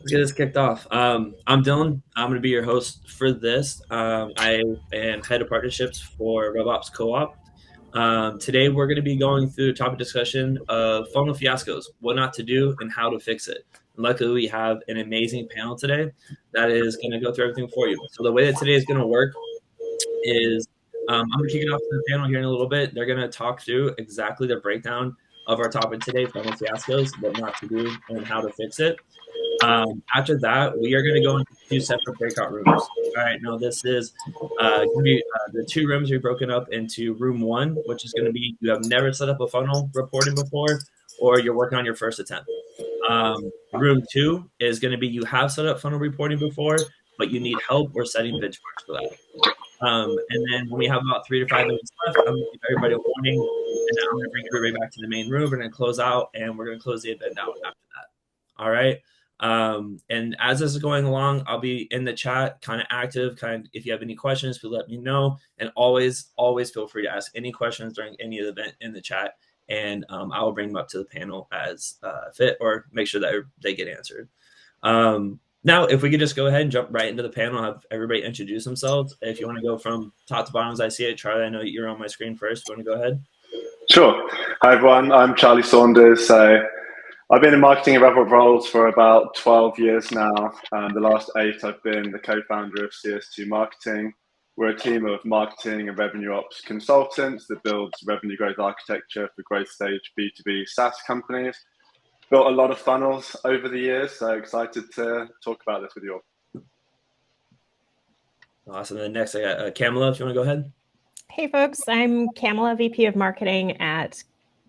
Let's get this kicked off. I'm Dylan. I'm going to be your host for this. I am head of partnerships for RevOps Co-op. Today, we're going to be going through a topic discussion of funnel fiascos, what not to do, and how to fix it. And luckily, we have an amazing panel today that is going to go through everything for you. So the way that today is going to work is I'm going to kick it off to the panel here in a little bit. They're going to talk through exactly the breakdown of our topic today, funnel fiascos, what not to do, and how to fix it. After that, we are going to go into two separate breakout rooms. All right, now this is going to be the two rooms are broken up into room one, which is going to be you have never set up a funnel reporting before, or you're working on your first attempt. Room two is going to be you have set up funnel reporting before, but you need help or setting benchmarks for that. And then when we have about 3 to 5 minutes left, I'm going to give everybody a warning, and then I'm going to bring everybody back to the main room. We're going to close out, and we're going to close the event out after that. All right. And as this is going along, I'll be in the chat, kind of active. If you have any questions, please let me know. And always feel free to ask any questions during any of the event in the chat, and I will bring them up to the panel as fit, or make sure that they get answered. Now, if we could just go ahead and jump right into the panel, have everybody introduce themselves. If you want to go from top to bottom as I see it, Charlie, I know you're on my screen first. You want to go ahead? Sure. Hi, everyone. I'm Charlie Saunders. I've been in marketing and RevOps roles for about 12 years now. The last 8, I've been the co-founder of CS2 Marketing. We're a team of marketing and revenue ops consultants that builds revenue growth architecture for growth stage B2B SaaS companies. Built a lot of funnels over the years, so excited to talk about this with you all. Awesome. And then next, I got Camela, if you want to go ahead. Hey, folks. I'm Camela, VP of Marketing at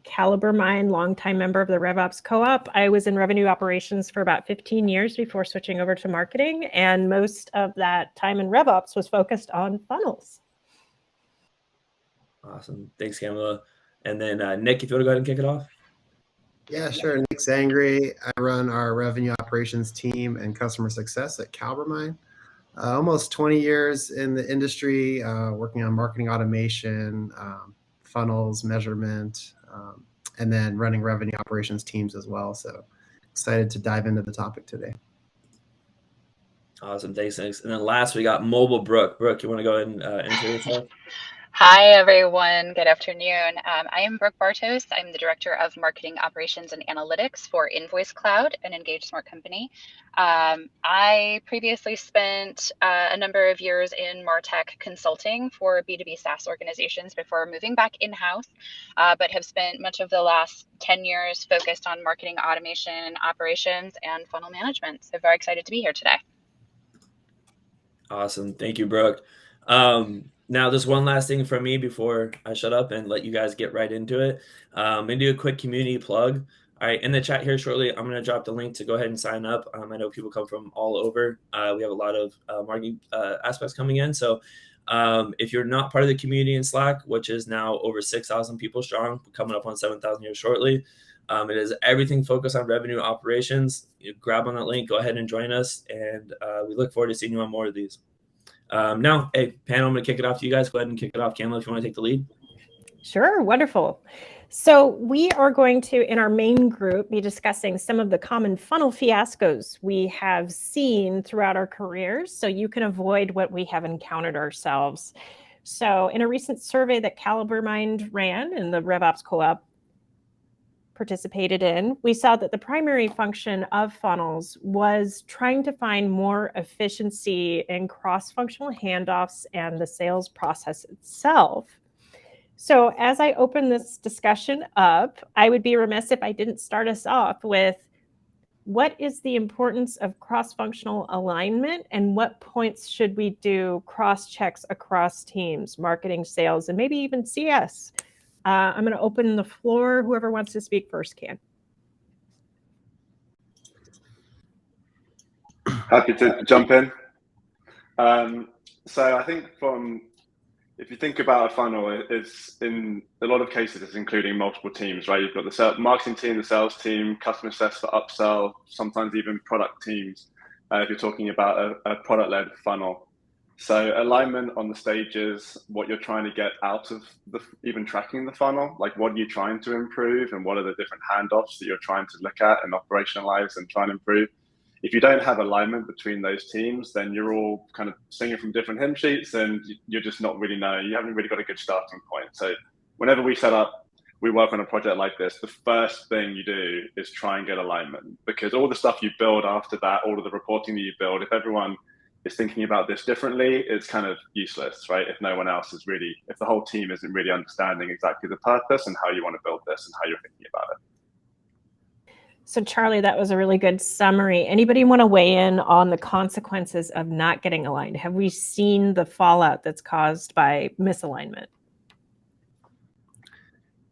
CaliberMind, longtime member of the RevOps Co-op. I was in revenue operations for about 15 years before switching over to marketing, and most of that time in RevOps was focused on funnels. Awesome. Thanks, Camela. And then Nick, if you want to go ahead and kick it off. Yeah, sure. Nick Zangre. I run our revenue operations team and customer success at CaliberMind. Almost 20 years in the industry, working on marketing automation, funnels, measurement, and then running revenue operations teams as well. So excited to dive into the topic today. Awesome. Thanks. And then last, we got mobile Brooke. Brooke, you want to go ahead and introduce yourself? Hi, everyone. Good afternoon. I am Brooke Bartos. I'm the Director of Marketing Operations and Analytics for Invoice Cloud, an Engage Smart company. I previously spent a number of years in MarTech consulting for B2B SaaS organizations before moving back in-house, but have spent much of the last 10 years focused on marketing automation, operations, and funnel management. So very excited to be here today. Awesome. Thank you, Brooke. Now, there's one last thing from me before I shut up and let you guys get right into it. I'm going to do a quick community plug. All right, in the chat here shortly, I'm going to drop the link to go ahead and sign up. I know people come from all over. We have a lot of marketing aspects coming in. So if you're not part of the community in Slack, which is now over 6,000 people strong, coming up on 7,000 here shortly, it is everything focused on revenue operations. You grab on that link, go ahead and join us, and we look forward to seeing you on more of these. Now, hey, panel, I'm going to kick it off to you guys. Go ahead and kick it off. Camela, if you want to take the lead. Sure. Wonderful. So we are going to, in our main group, be discussing some of the common funnel fiascos we have seen throughout our careers, so you can avoid what we have encountered ourselves. So in a recent survey that CaliberMind ran and the RevOps Co-op participated in, we saw that the primary function of funnels was trying to find more efficiency in cross-functional handoffs and the sales process itself. So as I open this discussion up, I would be remiss if I didn't start us off with what is the importance of cross-functional alignment and what points should we do cross-checks across teams, marketing, sales, and maybe even CS. I'm going to open the floor. Whoever wants to speak first can. Happy to jump in. So I think if you think about a funnel, it's in a lot of cases, it's including multiple teams, right? You've got the marketing team, the sales team, customer success for upsell, sometimes even product teams, if you're talking about a product-led funnel. So alignment on the stages, what you're trying to get out of even tracking the funnel, like what are you trying to improve and what are the different handoffs that you're trying to look at and operationalize and try and improve, if you don't have alignment between those teams, then you're all kind of singing from different hymn sheets, and you're just not really knowing. You haven't really got a good starting point. So whenever we work on a project like this, the first thing you do is try and get alignment, because all the stuff you build after that, all of the reporting that you build, if everyone is thinking about this differently, it's kind of useless, right? If no one else is really, if the whole team isn't really understanding exactly the purpose and how you want to build this and how you're thinking about it. So Charlie, that was a really good summary. Anybody want to weigh in on the consequences of not getting aligned? Have we seen the fallout that's caused by misalignment?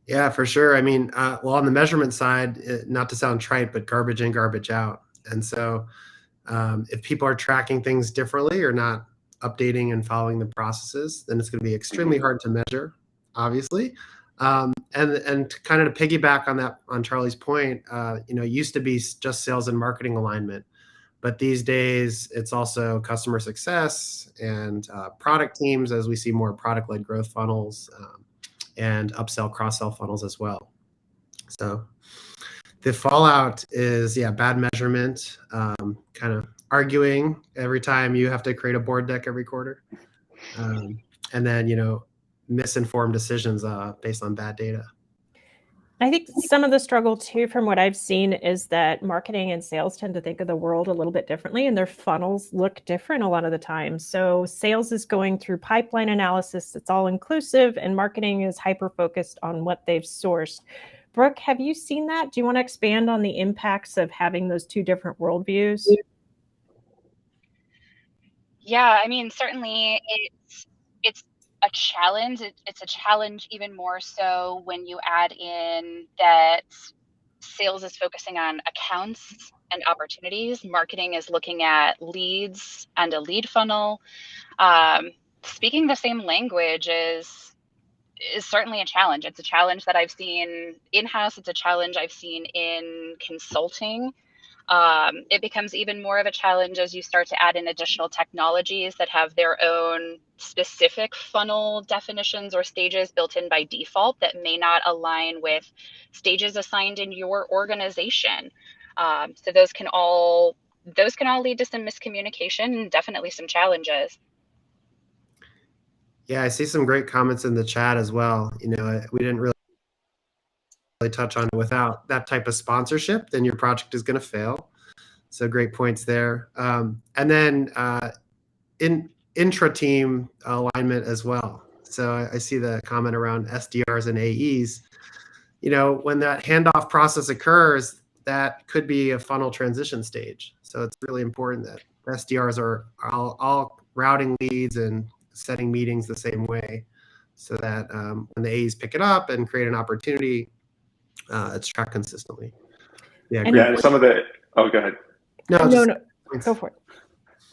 Yeah, for sure. I mean, well, on the measurement side, not to sound trite, but garbage in, garbage out. And so if people are tracking things differently or not updating and following the processes, then it's going to be extremely hard to measure, obviously. And kind of to piggyback on that, on Charlie's point, it used to be just sales and marketing alignment, but these days it's also customer success and product teams, as we see more product-led growth funnels and upsell, cross-sell funnels as well. So the fallout is, bad measurement, kind of arguing every time you have to create a board deck every quarter, and then misinformed decisions based on bad data. I think some of the struggle too, from what I've seen, is that marketing and sales tend to think of the world a little bit differently, and their funnels look different a lot of the time. So sales is going through pipeline analysis that's all inclusive, and marketing is hyper-focused on what they've sourced. Brooke, have you seen that? Do you want to expand on the impacts of having those two different worldviews? Yeah, I mean, certainly it's a challenge. It's a challenge even more so when you add in that sales is focusing on accounts and opportunities. Marketing is looking at leads and a lead funnel. Speaking the same language is certainly a challenge. It's a challenge that I've seen in-house. It's a challenge I've seen in consulting. It becomes even more of a challenge as you start to add in additional technologies that have their own specific funnel definitions or stages built in by default that may not align with stages assigned in your organization. So those can all lead to some miscommunication and definitely some challenges. Yeah, I see some great comments in the chat as well. We didn't really touch on it. Without that type of sponsorship, then your project is going to fail. So great points there. And then in intra-team alignment as well. So I see the comment around SDRs and AEs. When that handoff process occurs, that could be a funnel transition stage. So it's really important that SDRs are all routing leads and setting meetings the same way, so that when the AEs pick it up and create an opportunity, it's tracked consistently. And some of the, go ahead. No, go for it.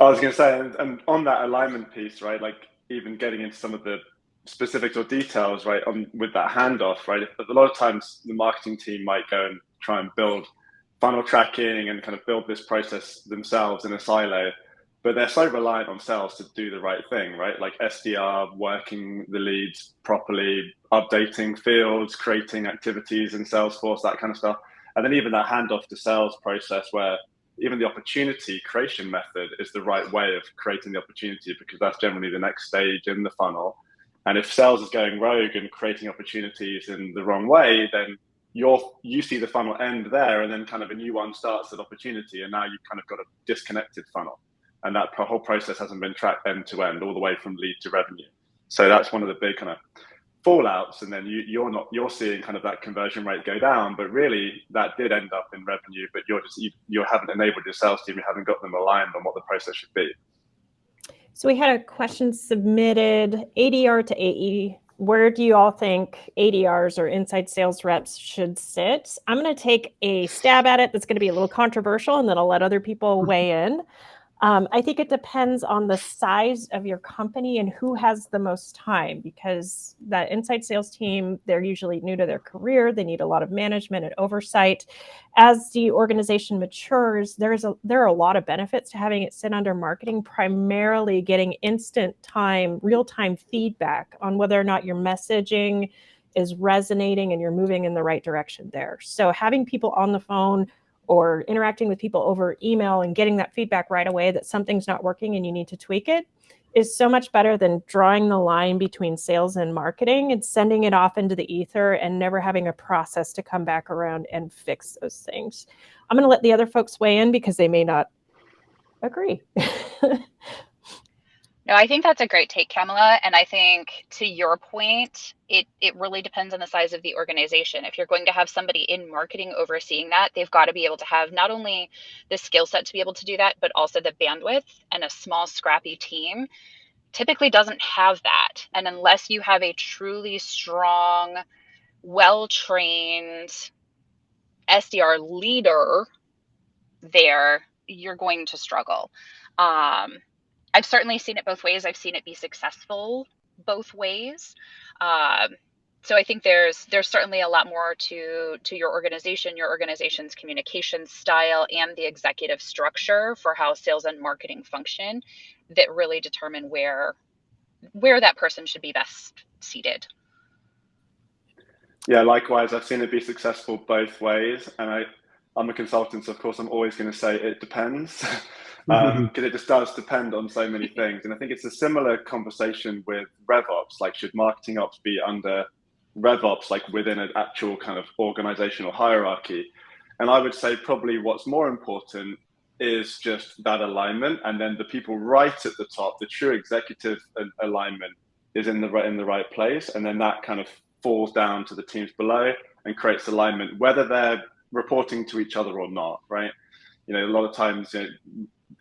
I was going to say, and on that alignment piece, right, like even getting into some of the specifics or details, right, with that handoff, right, a lot of times the marketing team might go and try and build funnel tracking and kind of build this process themselves in a silo, but they're so reliant on sales to do the right thing, right? Like SDR, working the leads properly, updating fields, creating activities in Salesforce, that kind of stuff. And then even that handoff to sales process, where even the opportunity creation method is the right way of creating the opportunity, because that's generally the next stage in the funnel. And if sales is going rogue and creating opportunities in the wrong way, then you see the funnel end there, and then kind of a new one starts at opportunity, and now you've kind of got a disconnected funnel. And that whole process hasn't been tracked end to end, all the way from lead to revenue. So that's one of the big kind of fallouts. And then you're seeing kind of that conversion rate go down, but really that did end up in revenue, but you haven't enabled your sales team, you haven't got them aligned on what the process should be. So we had a question submitted, ADR to AE. Where do you all think ADRs or inside sales reps should sit? I'm going to take a stab at it that's going to be a little controversial, and then I'll let other people weigh in. I think it depends on the size of your company and who has the most time, because that inside sales team, they're usually new to their career. They need a lot of management and oversight. As the organization matures, there are a lot of benefits to having it sit under marketing, primarily getting instant time, real-time feedback on whether or not your messaging is resonating and you're moving in the right direction there. So having people on the phone or interacting with people over email and getting that feedback right away that something's not working and you need to tweak it is so much better than drawing the line between sales and marketing and sending it off into the ether and never having a process to come back around and fix those things. I'm going to let the other folks weigh in because they may not agree. No, I think that's a great take, Camela. And I think to your point, it really depends on the size of the organization. If you're going to have somebody in marketing overseeing that, they've got to be able to have not only the skill set to be able to do that, but also the bandwidth. And a small, scrappy team typically doesn't have that. And unless you have a truly strong, well-trained SDR leader there, you're going to struggle. I've certainly seen it both ways. I've seen it be successful both ways. So I think there's certainly a lot more to your organization, your organization's communication style, and the executive structure for how sales and marketing function that really determine where that person should be best seated. Yeah, likewise, I've seen it be successful both ways. And I'm a consultant, so of course I'm always going to say it depends. Because it just does depend on so many things. And I think it's a similar conversation with RevOps. Like, should marketing ops be under RevOps, like within an actual kind of organizational hierarchy? And I would say probably what's more important is just that alignment. And then the people right at the top, the true executive alignment is in the right place. And then that kind of falls down to the teams below and creates alignment, whether they're reporting to each other or not, right? A lot of times,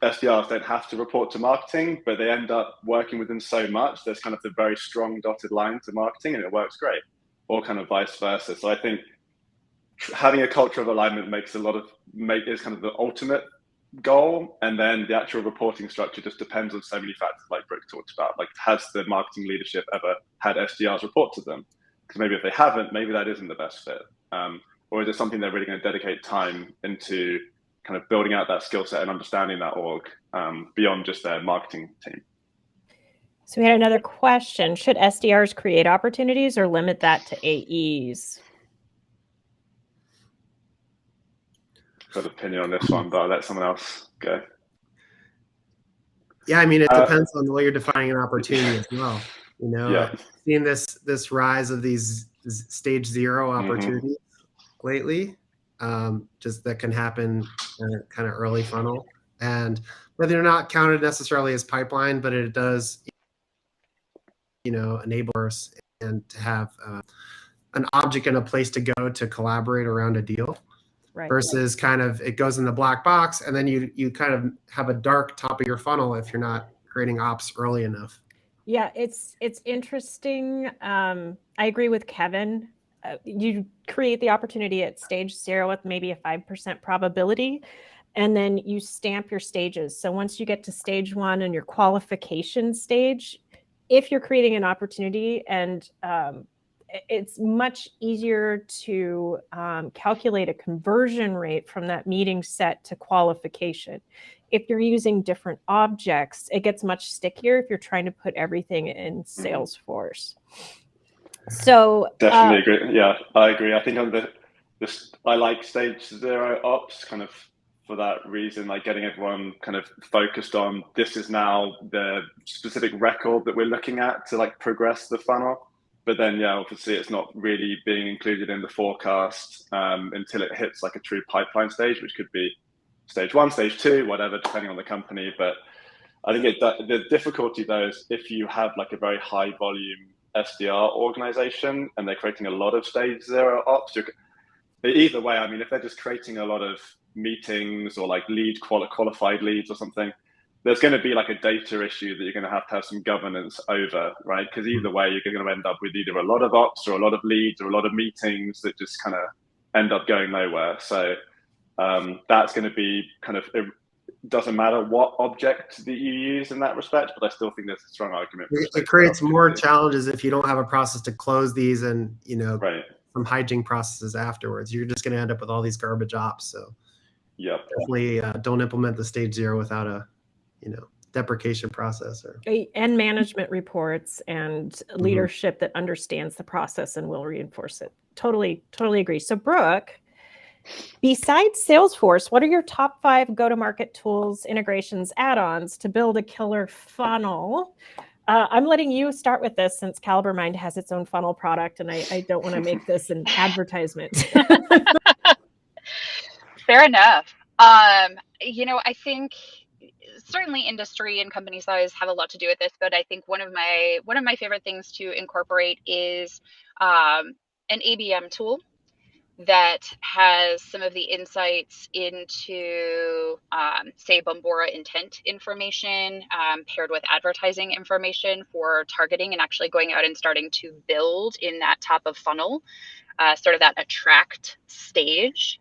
SDRs don't have to report to marketing, but they end up working with them so much. There's kind of the very strong dotted line to marketing, and it works great, or kind of vice versa. So I think having a culture of alignment is kind of the ultimate goal. And then the actual reporting structure just depends on so many factors, like Brooke talked about. Like, has the marketing leadership ever had SDRs report to them? Because maybe if they haven't, maybe that isn't the best fit. Or is it something they're really going to dedicate time into kind of building out that skill set and understanding that org beyond just their marketing team? So we had another question. Should SDRs create opportunities or limit that to AEs? Got an opinion on this one, but I'll let someone else go. Yeah, I mean, it depends on the way you're defining an opportunity as well. Seeing this rise of these stage 0 opportunities lately, just that can happen kind of early funnel, and whether they're not counted necessarily as pipeline, but it does, enable us and to have an object and a place to go to collaborate around a deal. Right. Versus kind of it goes in the black box, and then you kind of have a dark top of your funnel if you're not creating ops early enough. Yeah, it's interesting. I agree with Kevin. You create the opportunity at stage 0 with maybe a 5% probability, and then you stamp your stages. So once you get to stage 1 and your qualification stage, if you're creating an opportunity, and it's much easier to calculate a conversion rate from that meeting set to qualification. If you're using different objects, it gets much stickier if you're trying to put everything in Salesforce. So definitely agree. Yeah, I agree. I think I like stage 0 ops kind of for that reason, like getting everyone kind of focused on this is now the specific record that we're looking at to like progress the funnel. But then, yeah, obviously it's not really being included in the forecast until it hits like a true pipeline stage, which could be stage 1, stage 2, whatever, depending on the company. But I think the difficulty though is if you have like a very high volume SDR organization and they're creating a lot of stage 0 ops, either way, I mean, if they're just creating a lot of meetings or like qualified leads or something, there's going to be like a data issue that you're going to have some governance over, right? Because either way, you're going to end up with either a lot of ops or a lot of leads or a lot of meetings that just kind of end up going nowhere. So that's going to be kind of, it doesn't matter what object that you use in that respect, but I still think there's a strong argument. It creates more challenges if you don't have a process to close these and, right. some hygiene processes afterwards. You're just going to end up with all these garbage ops. So definitely don't implement the stage 0 without a deprecation process and management reports and leadership that understands the process and will reinforce it. Totally agree. So Brooke, Besides Salesforce, what are your top 5 go-to-market tools, integrations, add-ons to build a killer funnel? I'm letting you start with this since CaliberMind has its own funnel product, and I don't want to make this an advertisement. Fair enough. I think certainly industry and company size have a lot to do with this, but I think one of my favorite things to incorporate is an ABM tool that has some of the insights into, say, Bombora intent information paired with advertising information for targeting and actually going out and starting to build in that top of funnel, sort of that attract stage.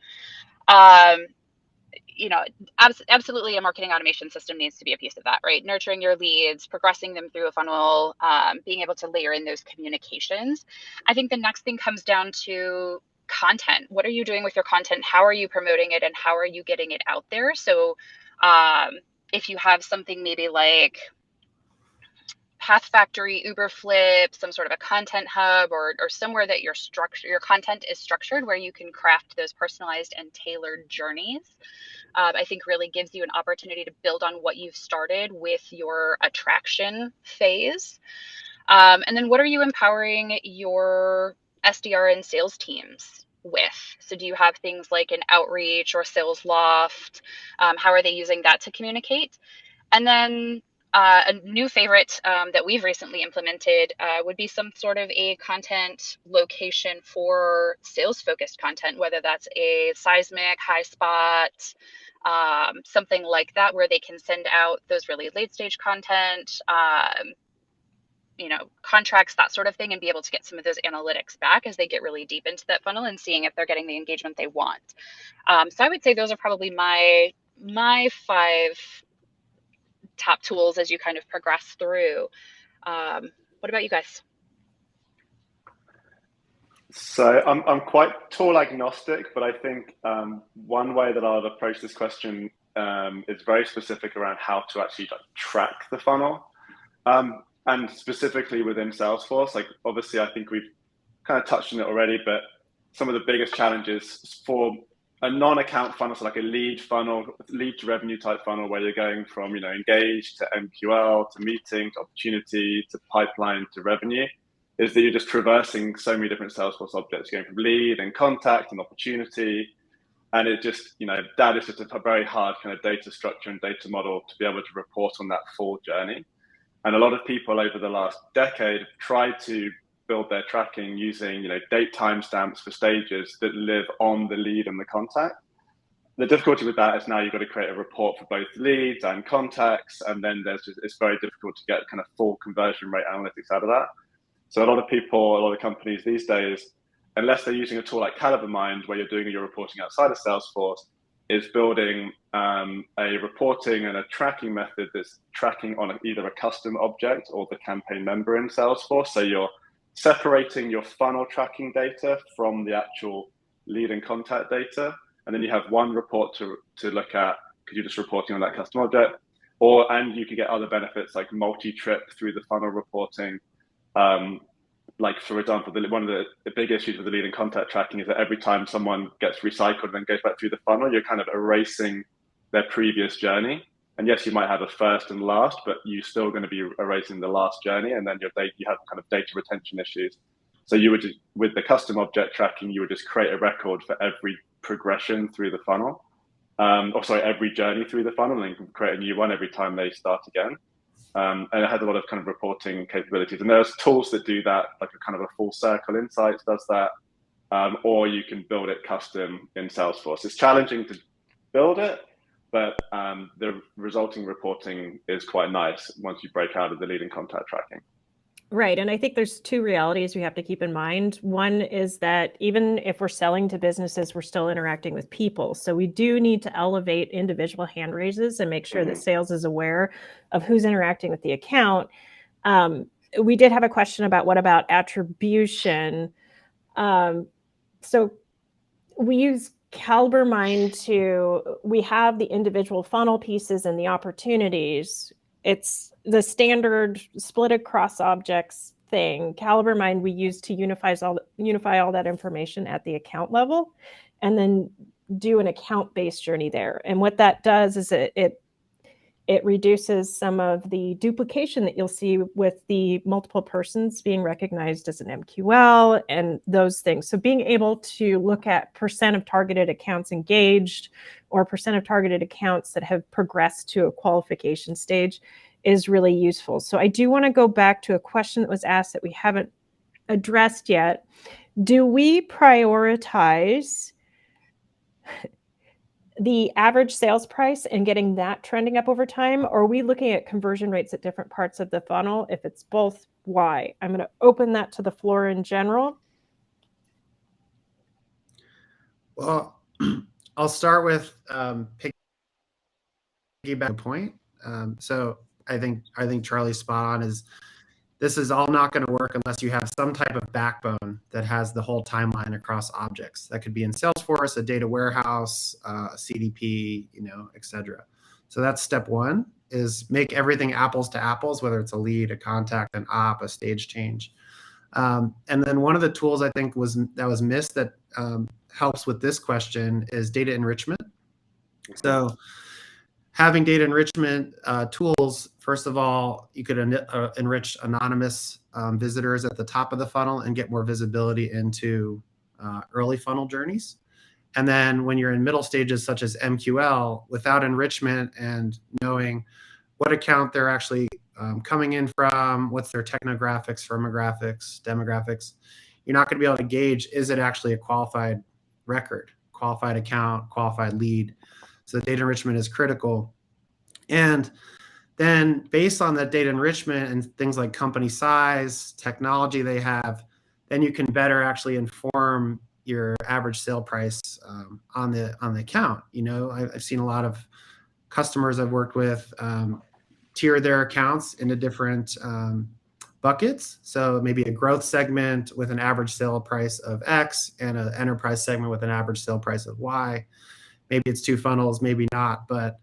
Absolutely a marketing automation system needs to be a piece of that, right? Nurturing your leads, progressing them through a funnel, being able to layer in those communications. I think the next thing comes down to content. What are you doing with your content? How are you promoting it, and how are you getting it out there? So if you have something maybe like Path Factory, Uberflip, some sort of a content hub, or somewhere that your content is structured where you can craft those personalized and tailored journeys, I think really gives you an opportunity to build on what you've started with your attraction phase. And then what are you empowering your SDR and sales teams with? So do you have things like an outreach or sales loft? How are they using that to communicate? And then a new favorite that we've recently implemented would be some sort of a content location for sales focused content, whether that's a seismic, high spot, something like that, where they can send out those really late stage content, contracts, that sort of thing, and be able to get some of those analytics back as they get really deep into that funnel and seeing if they're getting the engagement they want. So I would say those are probably my 5 top tools as you kind of progress through. What about you guys? So I'm quite tool agnostic, but I think one way that I'll approach this question is very specific around how to actually track the funnel. And specifically within Salesforce, obviously I think we've kind of touched on it already, but some of the biggest challenges for a non-account funnel, so like a lead funnel, lead to revenue type funnel, where you're going from engage to MQL to meeting to opportunity to pipeline to revenue, is that you're just traversing so many different Salesforce objects, going from lead and contact and opportunity. And it just, that is just a very hard kind of data structure and data model to be able to report on that full journey. And a lot of people over the last decade have tried to build their tracking using, date timestamps for stages that live on the lead and the contact. The difficulty with that is now you've got to create a report for both leads and contacts, and then it's very difficult to get kind of full conversion rate analytics out of that. So a lot of companies these days, unless they're using a tool like CaliberMind, where you're doing your reporting outside of Salesforce, is building a reporting and a tracking method that's tracking on either a custom object or the campaign member in Salesforce. So you're separating your funnel tracking data from the actual lead and contact data. And then you have one report to look at because you're just reporting on that custom object. And you can get other benefits like multi-trip through the funnel reporting. Like, for example, one of the big issues with the lead and contact tracking is that every time someone gets recycled and then goes back through the funnel, you're kind of erasing their previous journey. And yes, you might have a first and last, but you're still going to be erasing the last journey. And then you have kind of data retention issues. So you would just, with the custom object tracking, you would just create a record for every progression through the funnel. Every journey through the funnel, and you can create a new one every time they start again. And it has a lot of kind of reporting capabilities. And there's tools that do that, like a kind of a full circle insights does that. Or you can build it custom in Salesforce. It's challenging to build it, but the resulting reporting is quite nice once you break out of the lead and contact tracking. Right. And I think there's 2 realities we have to keep in mind. One is that even if we're selling to businesses, we're still interacting with people. So we do need to elevate individual hand raises and make sure that sales is aware of who's interacting with the account. We did have a question about what about attribution. So we use CaliberMind we have the individual funnel pieces and the opportunities. It's the standard split across objects thing. CaliberMind we use to unify all that information at the account level. and then do an account-based journey there. And what that does is it reduces some of the duplication that you'll see with the multiple persons being recognized as an MQL and those things. So being able to look at percent of targeted accounts engaged or percent of targeted accounts that have progressed to a qualification stage is really useful. So I do want to go back to a question that was asked that we haven't addressed yet. Do we prioritize the average sales price and getting that trending up over time? Or are we looking at conversion rates at different parts of the funnel? If it's both, why? I'm going to open that to the floor in general. Well, I'll start with piggyback point. So I think Charlie's spot on. This is all not going to work unless you have some type of backbone that has the whole timeline across objects. That could be in Salesforce, a data warehouse, a CDP, etc. So that's step one, is make everything apples to apples, whether it's a lead, a contact, an op, a stage change. And then one of the tools I think was missed that helps with this question is data enrichment. So having data enrichment tools, first of all, you could enrich anonymous visitors at the top of the funnel and get more visibility into early funnel journeys. And then when you're in middle stages, such as MQL, without enrichment and knowing what account they're actually coming in from, what's their technographics, firmographics, demographics, you're not going to be able to gauge, is it actually a qualified record, qualified account, qualified lead? So data enrichment is critical. And then based on that data enrichment and things like company size, technology they have, then you can better actually inform your average sale price on the account. I've seen a lot of customers I've worked with tier their accounts into different buckets. So maybe a growth segment with an average sale price of X and an enterprise segment with an average sale price of Y. Maybe it's two funnels, maybe not, but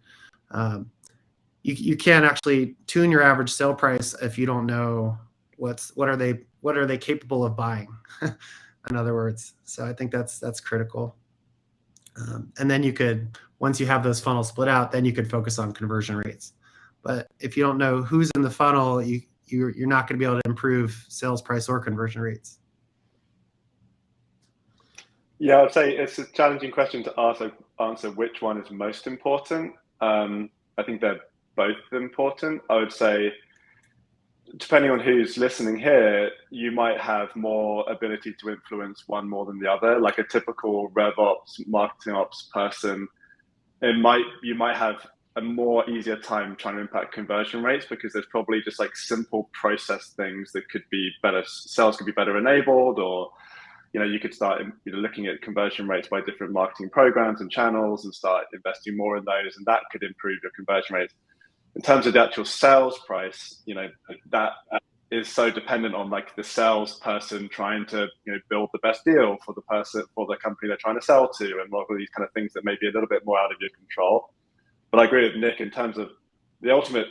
you can't actually tune your average sale price if you don't know what are they capable of buying. In other words, so I think that's critical. And then you could, once you have those funnels split out, then you could focus on conversion rates. But if you don't know who's in the funnel, you're not going to be able to improve sales price or conversion rates. Yeah, I'd say it's a challenging question to answer which one is most important. I think they're both important. I would say, depending on who's listening here, you might have more ability to influence one more than the other. Like a typical RevOps, marketing ops person, you might have a more easier time trying to impact conversion rates because there's probably just like simple process things that could be better, sales could be better enabled, or you could start looking at conversion rates by different marketing programs and channels and start investing more in those, and that could improve your conversion rates. In terms of the actual sales price, that is so dependent on like the salesperson trying to build the best deal for the company they're trying to sell to, and all of these kind of things that may be a little bit more out of your control. But I agree with Nick in terms of the ultimate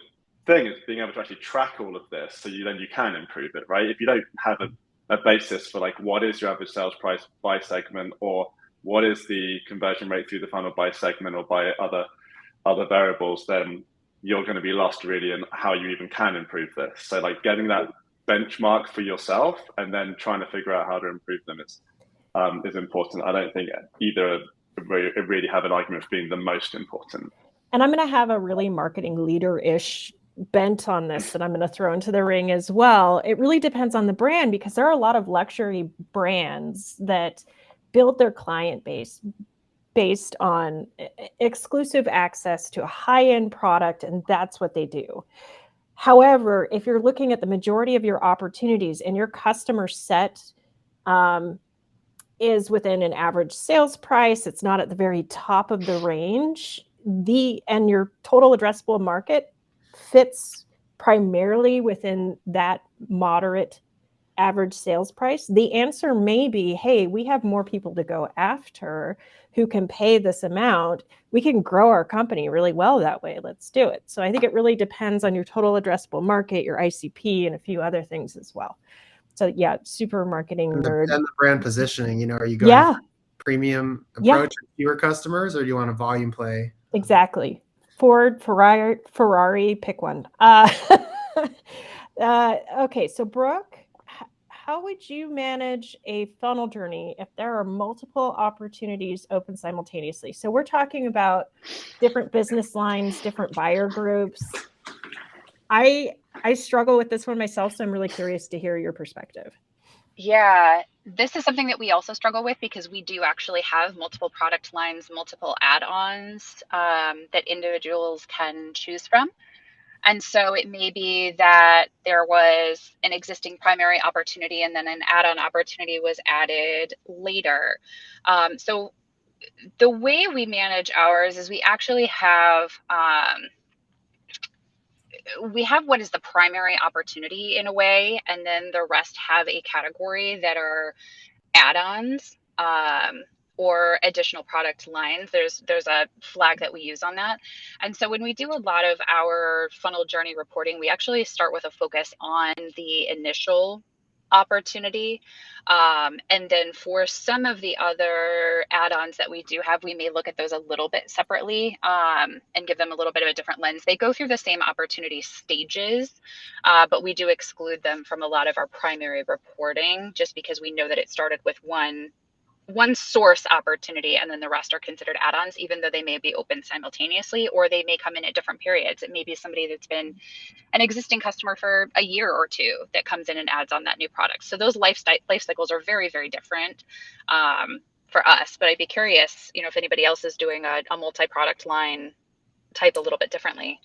thing is being able to actually track all of this, so you can improve it, right? If you don't have a basis for like what is your average sales price by segment, or what is the conversion rate through the funnel by segment or by other variables, then you're going to be lost really in how you even can improve this. So like getting that benchmark for yourself and then trying to figure out how to improve them is important. I don't think either really have an argument for being the most important. And I'm going to have a really marketing leader-ish bent on this that I'm going to throw into the ring as well. It really depends on the brand, because there are a lot of luxury brands that build their client base based on exclusive access to a high-end product, and that's what they do. However, if you're looking at the majority of your opportunities and your customer set is within an average sales price, it's not at the very top of the range, and your total addressable market fits primarily within that moderate average sales price, the answer may be, hey, we have more people to go after who can pay this amount. We can grow our company really well that way. Let's do it. So I think it really depends on your total addressable market, your ICP, and a few other things as well. So yeah, super marketing nerd. And the brand positioning, are you going premium Yeah. approach, fewer customers, or do you want a volume play? Exactly. Ford, Ferrari, pick one. Okay, so Brooke, how would you manage a funnel journey if there are multiple opportunities open simultaneously? So we're talking about different business lines, different buyer groups. I struggle with this one myself, so I'm really curious to hear your perspective. Yeah, this is something that we also struggle with because we do actually have multiple product lines, multiple add-ons that individuals can choose from. And so it may be that there was an existing primary opportunity and then an add-on opportunity was added later. So the way we manage ours is we actually have what is the primary opportunity in a way, and then the rest have a category that are add-ons or additional product lines. There's a flag that we use on that. And so when we do a lot of our funnel journey reporting, we actually start with a focus on the initial opportunity. And then for some of the other add-ons that we do have, we may look at those a little bit separately and give them a little bit of a different lens. They go through the same opportunity stages, but we do exclude them from a lot of our primary reporting just because we know that it started with one source opportunity and then the rest are considered add-ons, even though they may be open simultaneously, or they may come in at different periods. It may be somebody that's been an existing customer for a year or two that comes in and adds on that new product. So those life cycles are very, very different for us. But I'd be curious, if anybody else is doing a multi-product line type a little bit differently.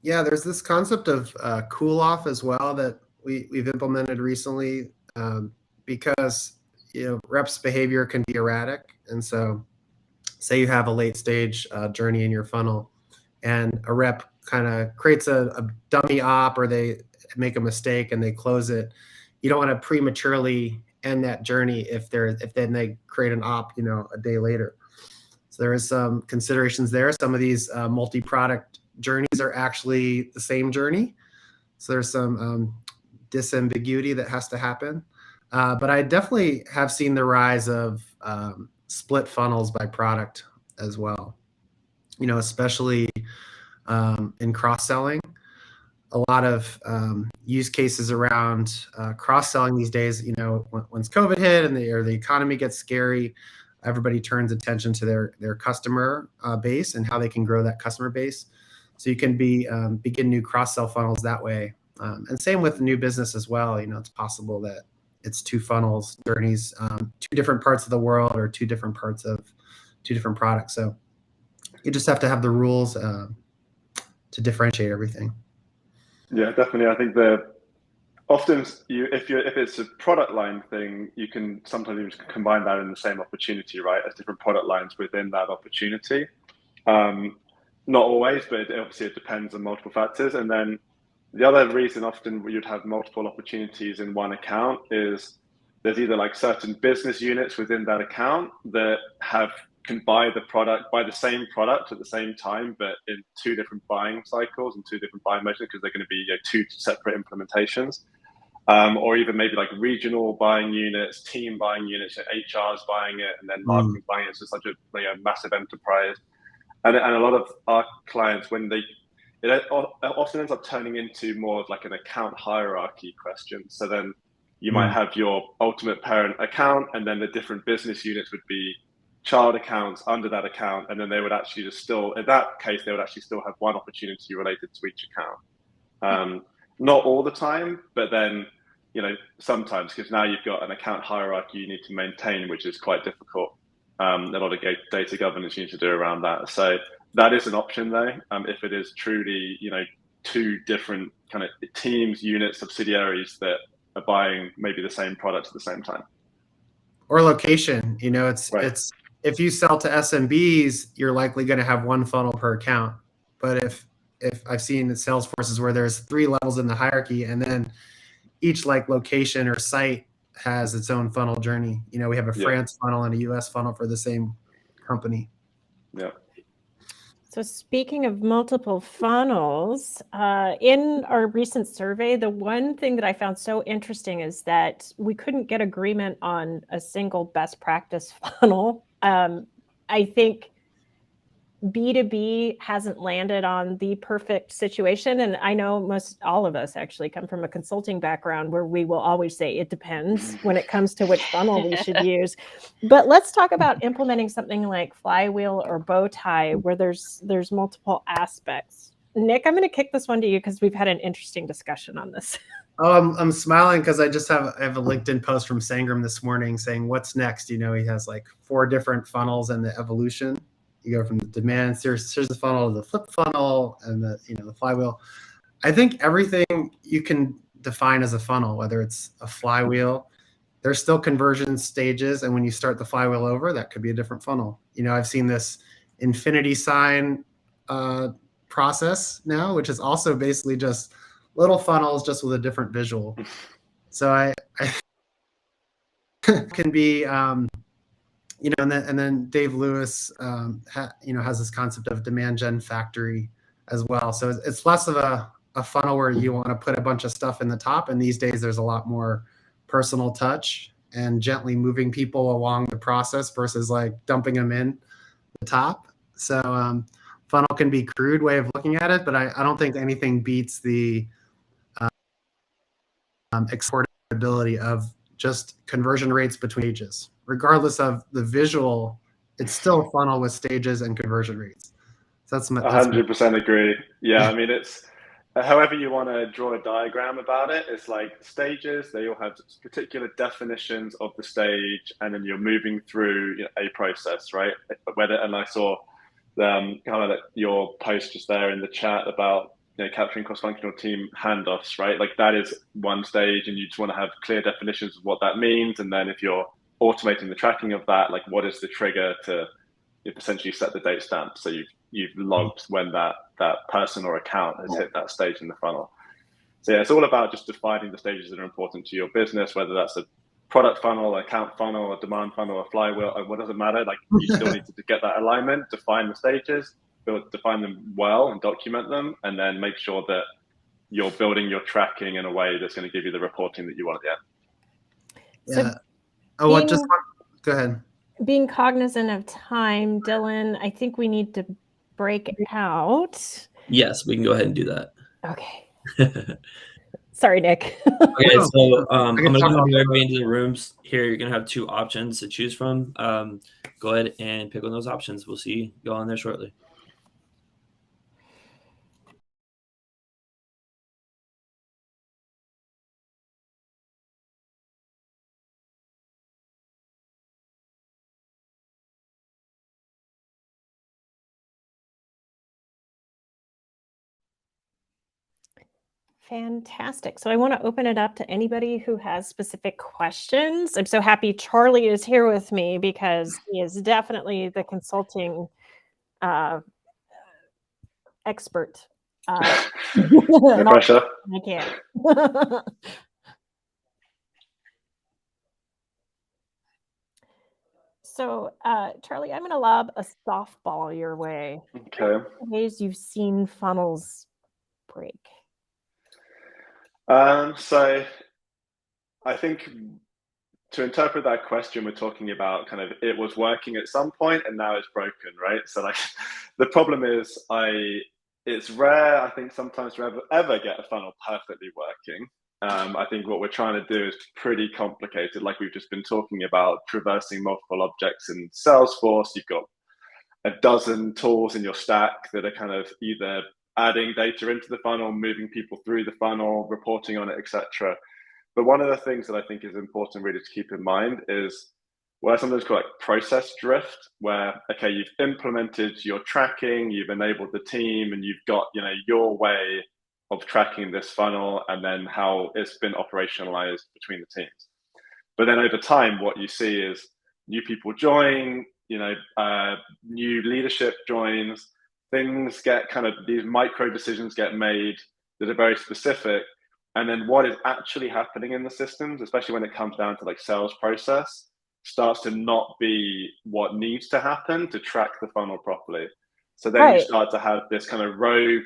Yeah, there's this concept of cool off as well that we've implemented recently because reps' behavior can be erratic. And so say you have a late stage journey in your funnel and a rep kind of creates a dummy op, or they make a mistake and they close it. You don't want to prematurely end that journey if then they create an op, a day later. So there is some considerations there. Some of these multi-product journeys are actually the same journey. So there's some disambiguity that has to happen. But I definitely have seen the rise of split funnels by product as well, especially in cross-selling. A lot of use cases around cross-selling these days, once COVID hit and the economy gets scary, everybody turns attention to their customer base and how they can grow that customer base. So you can begin new cross-sell funnels that way. And same with new business as well. It's possible that it's two funnels, journeys, two different parts of the world or two different parts of two different products. So you just have to have the rules to differentiate everything. Yeah, definitely. I think often if it's a product line thing, you can sometimes even combine that in the same opportunity, right? As different product lines within that opportunity. Not always, but obviously it depends on multiple factors. And then the other reason often you'd have multiple opportunities in one account is there's either like certain business units within that account that can buy the same product at the same time, but in two different buying cycles and two different buying motions because they're going to be two separate implementations. Or even maybe like regional buying units, team buying units, HR's buying it, and then marketing buying it. So such a massive enterprise. And a lot of our clients, it often ends up turning into more of like an account hierarchy question. So then you might have your ultimate parent account, and then the different business units would be child accounts under that account. And then they would actually in that case, they would actually still have one opportunity related to each account. Not all the time, but then, sometimes, because now you've got an account hierarchy you need to maintain, which is quite difficult. A lot of data governance you need to do around that. So that is an option though, if it is truly, two different kind of teams, units, subsidiaries that are buying maybe the same product at the same time. Or location, it's if you sell to SMBs, you're likely going to have one funnel per account. But if I've seen the sales forces where there's 3 levels in the hierarchy, and then each location or site has its own funnel journey. We have a France funnel and a US funnel for the same company. Yeah. So speaking of multiple funnels, in our recent survey, the one thing that I found so interesting is that we couldn't get agreement on a single best practice funnel. I think B2B hasn't landed on the perfect situation. And I know most all of us actually come from a consulting background where we will always say it depends when it comes to which funnel we should use. But let's talk about implementing something like Flywheel or Bowtie where there's multiple aspects. Nick, I'm going to kick this one to you because we've had an interesting discussion on this. Oh, I'm smiling because I have a LinkedIn post from Zangre this morning saying what's next. He has like 4 different funnels and the evolution. You go from the demand, here's the funnel, to the flip funnel, and the flywheel. I think everything you can define as a funnel, whether it's a flywheel, there's still conversion stages, and when you start the flywheel over, that could be a different funnel. I've seen this infinity sign process now, which is also basically just little funnels just with a different visual. So I can be and then Dave Lewis has this concept of demand gen factory as well. So it's less of a funnel where you want to put a bunch of stuff in the top, and these days there's a lot more personal touch and gently moving people along the process versus like dumping them in the top. So funnel can be a crude way of looking at it, but I don't think anything beats the exportability of just conversion rates between stages. Regardless of the visual, it's still a funnel with stages and conversion rates. So that's 100% agree. Yeah, I mean, it's however you want to draw a diagram about it. It's like stages. They all have particular definitions of the stage, and then you're moving through a process, right? And I saw kind of your post just there in the chat about capturing cross-functional team handoffs, right? Like that is one stage, and you just want to have clear definitions of what that means. And then if you're automating the tracking of that, like what is the trigger to essentially set the date stamp? So you've logged when that person or account has hit that stage in the funnel. So yeah, it's all about just defining the stages that are important to your business, whether that's a product funnel, account funnel, a demand funnel, a flywheel, what doesn't matter. Like you still need to get that alignment, define the stages, define them well and document them, and then make sure that you're building your tracking in a way that's going to give you the reporting that you want at the end. Yeah. Go ahead. Being cognizant of time, Dylan, I think we need to break out. Yes, we can go ahead and do that. Okay. Sorry, Nick. Okay, so I'm going to move everybody into the rooms here. You're going to have 2 options to choose from. Go ahead and pick one of those options. We'll see you go on there shortly. Fantastic. So I want to open it up to anybody who has specific questions. I'm so happy Charlie is here with me because he is definitely the consulting expert. No pressure. I can't. So, Charlie, I'm going to lob a softball your way. Okay. Ways you've seen funnels break. So I think to interpret that question, we're talking about kind of it was working at some point and now it's broken, right? So like the problem is it's rare, I think, sometimes to ever get a funnel perfectly working. I think what we're trying to do is pretty complicated, like we've just been talking about, traversing multiple objects in Salesforce. You've got a dozen tools in your stack that are kind of either adding data into the funnel, moving people through the funnel, reporting on it, etc. But one of the things that I think is important really to keep in mind is what I sometimes call like process drift, where, okay, you've implemented your tracking, you've enabled the team, and you've got, your way of tracking this funnel and then how it's been operationalized between the teams. But then over time, what you see is new people join, new leadership joins, things get kind of, these micro decisions get made that are very specific. And then what is actually happening in the systems, especially when it comes down to like sales process, starts to not be what needs to happen to track the funnel properly. So then you start to have this kind of rogue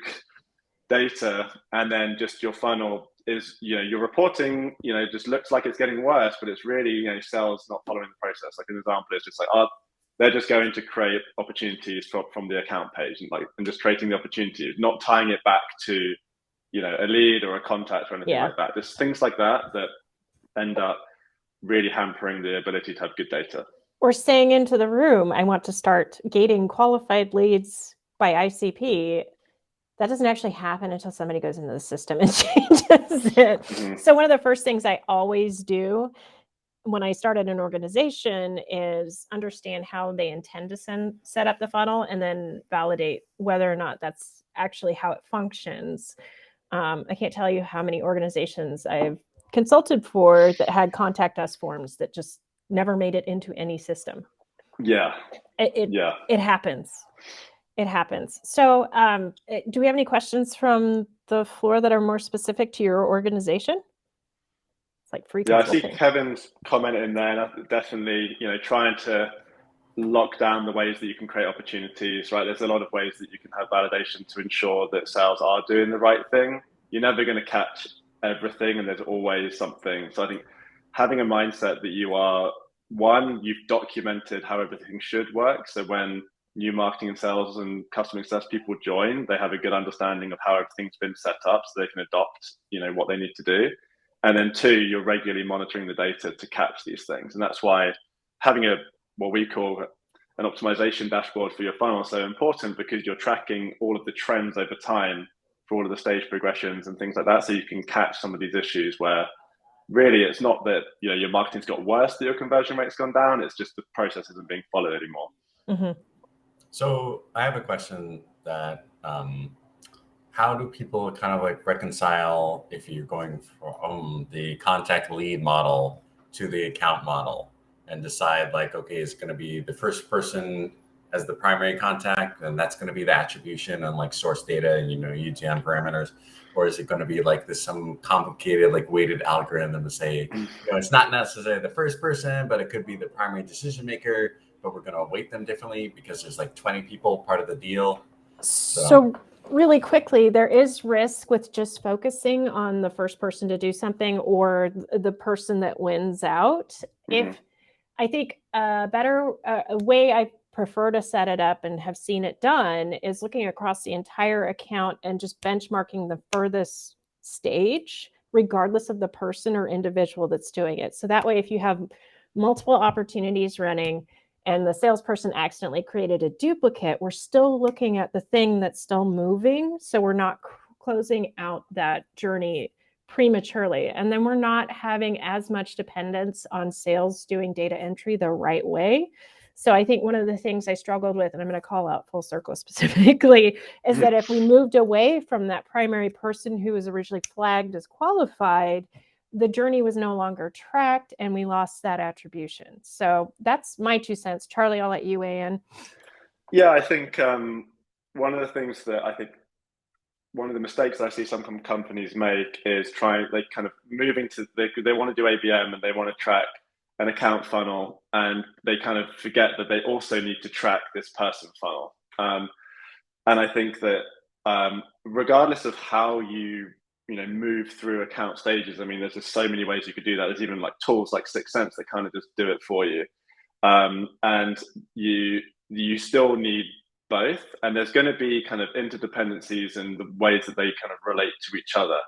data, and then just your funnel is, your reporting, just looks like it's getting worse, but it's really, sales not following the process. Like an example is just like, they're just going to create opportunities from the account page and just creating the opportunities, not tying it back to, a lead or a contact or anything like that. Just things like that end up really hampering the ability to have good data. Or saying into the room, I want to start gating qualified leads by ICP. That doesn't actually happen until somebody goes into the system and changes it. Mm-hmm. So one of the first things I always do when I start at an organization is understand how they intend to set up the funnel, and then validate whether or not that's actually how it functions. I can't tell you how many organizations I've consulted for that had contact us forms that just never made it into any system. Yeah. It happens. It happens. So do we have any questions from the floor that are more specific to your organization? It's like free consulting. I see Kevin's comment in there, and definitely, trying to lock down the ways that you can create opportunities, right? There's a lot of ways that you can have validation to ensure that sales are doing the right thing. You're never going to catch everything, and there's always something. So I think having a mindset that you've documented how everything should work. So when new marketing and sales and customer success people join, they have a good understanding of how everything's been set up so they can adopt, what they need to do. And then 2, you're regularly monitoring the data to catch these things. And that's why having what we call an optimization dashboard for your funnel is so important, because you're tracking all of the trends over time for all of the stage progressions and things like that. So you can catch some of these issues where really it's not that, your marketing's got worse, that your conversion rate's gone down. It's just the process isn't being followed anymore. Mm-hmm. So I have a question that, how do people kind of like reconcile if you're going from the contact lead model to the account model, and decide like, okay, it's going to be the first person as the primary contact, and that's going to be the attribution and like source data and, UTM parameters, or is it going to be like this some complicated like weighted algorithm to say, it's not necessarily the first person, but it could be the primary decision maker, but we're going to weight them differently because there's like 20 people part of the deal. So really quickly, there is risk with just focusing on the first person to do something or the person that wins out. Mm-hmm. If I think a way I prefer to set it up and have seen it done is looking across the entire account and just benchmarking the furthest stage, regardless of the person or individual that's doing it. So that way, if you have multiple opportunities running and the salesperson accidentally created a duplicate, we're still looking at the thing that's still moving. So we're not closing out that journey prematurely. And then we're not having as much dependence on sales doing data entry the right way. So I think one of the things I struggled with, and I'm going to call out Full Circle specifically, is that if we moved away from that primary person who was originally flagged as qualified, the journey was no longer tracked and we lost that attribution. So that's my 2 cents. Charlie, I'll let you weigh in. Yeah, I think one of the mistakes I see some companies make is moving to, they want to do ABM and they want to track an account funnel, and they kind of forget that they also need to track this person funnel. And I think that regardless of how you move through account stages, there's just so many ways you could do that. There's even like tools like 6 Sense that kind of just do it for you. And you still need both, and there's going to be kind of interdependencies in the ways that they kind of relate to each other.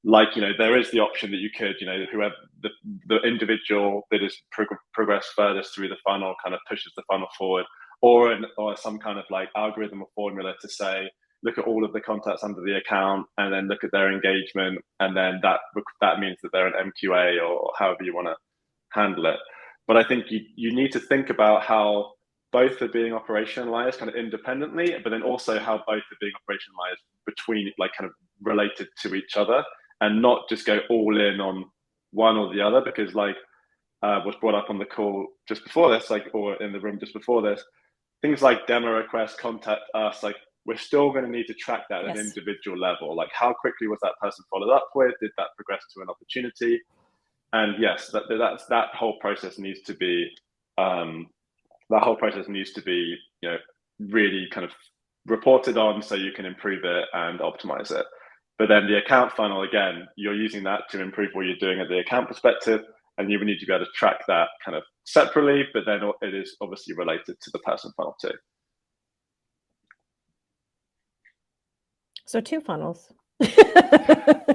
Like, there is the option that you could, whoever the individual that is progressed furthest through the funnel kind of pushes the funnel forward, or some kind of like algorithm or formula to say, look at all of the contacts under the account and then look at their engagement, and then that means that they're an MQA or however you want to handle it. But I think you need to think about how both are being operationalized kind of independently, but then also how both are being operationalized between, like, kind of related to each other, and not just go all in on one or the other, because like was brought up on the call just before this, or in the room just before this, things like demo requests, contact us, we're still going to need to track that at an individual level. Like, how quickly was that person followed up with? Did that progress to an opportunity? And yes, that whole process needs to be really kind of reported on so you can improve it and optimize it. But then the account funnel, again, you're using that to improve what you're doing at the account perspective, and you would need to be able to track that kind of separately, but then it is obviously related to the person funnel too. So 2 funnels.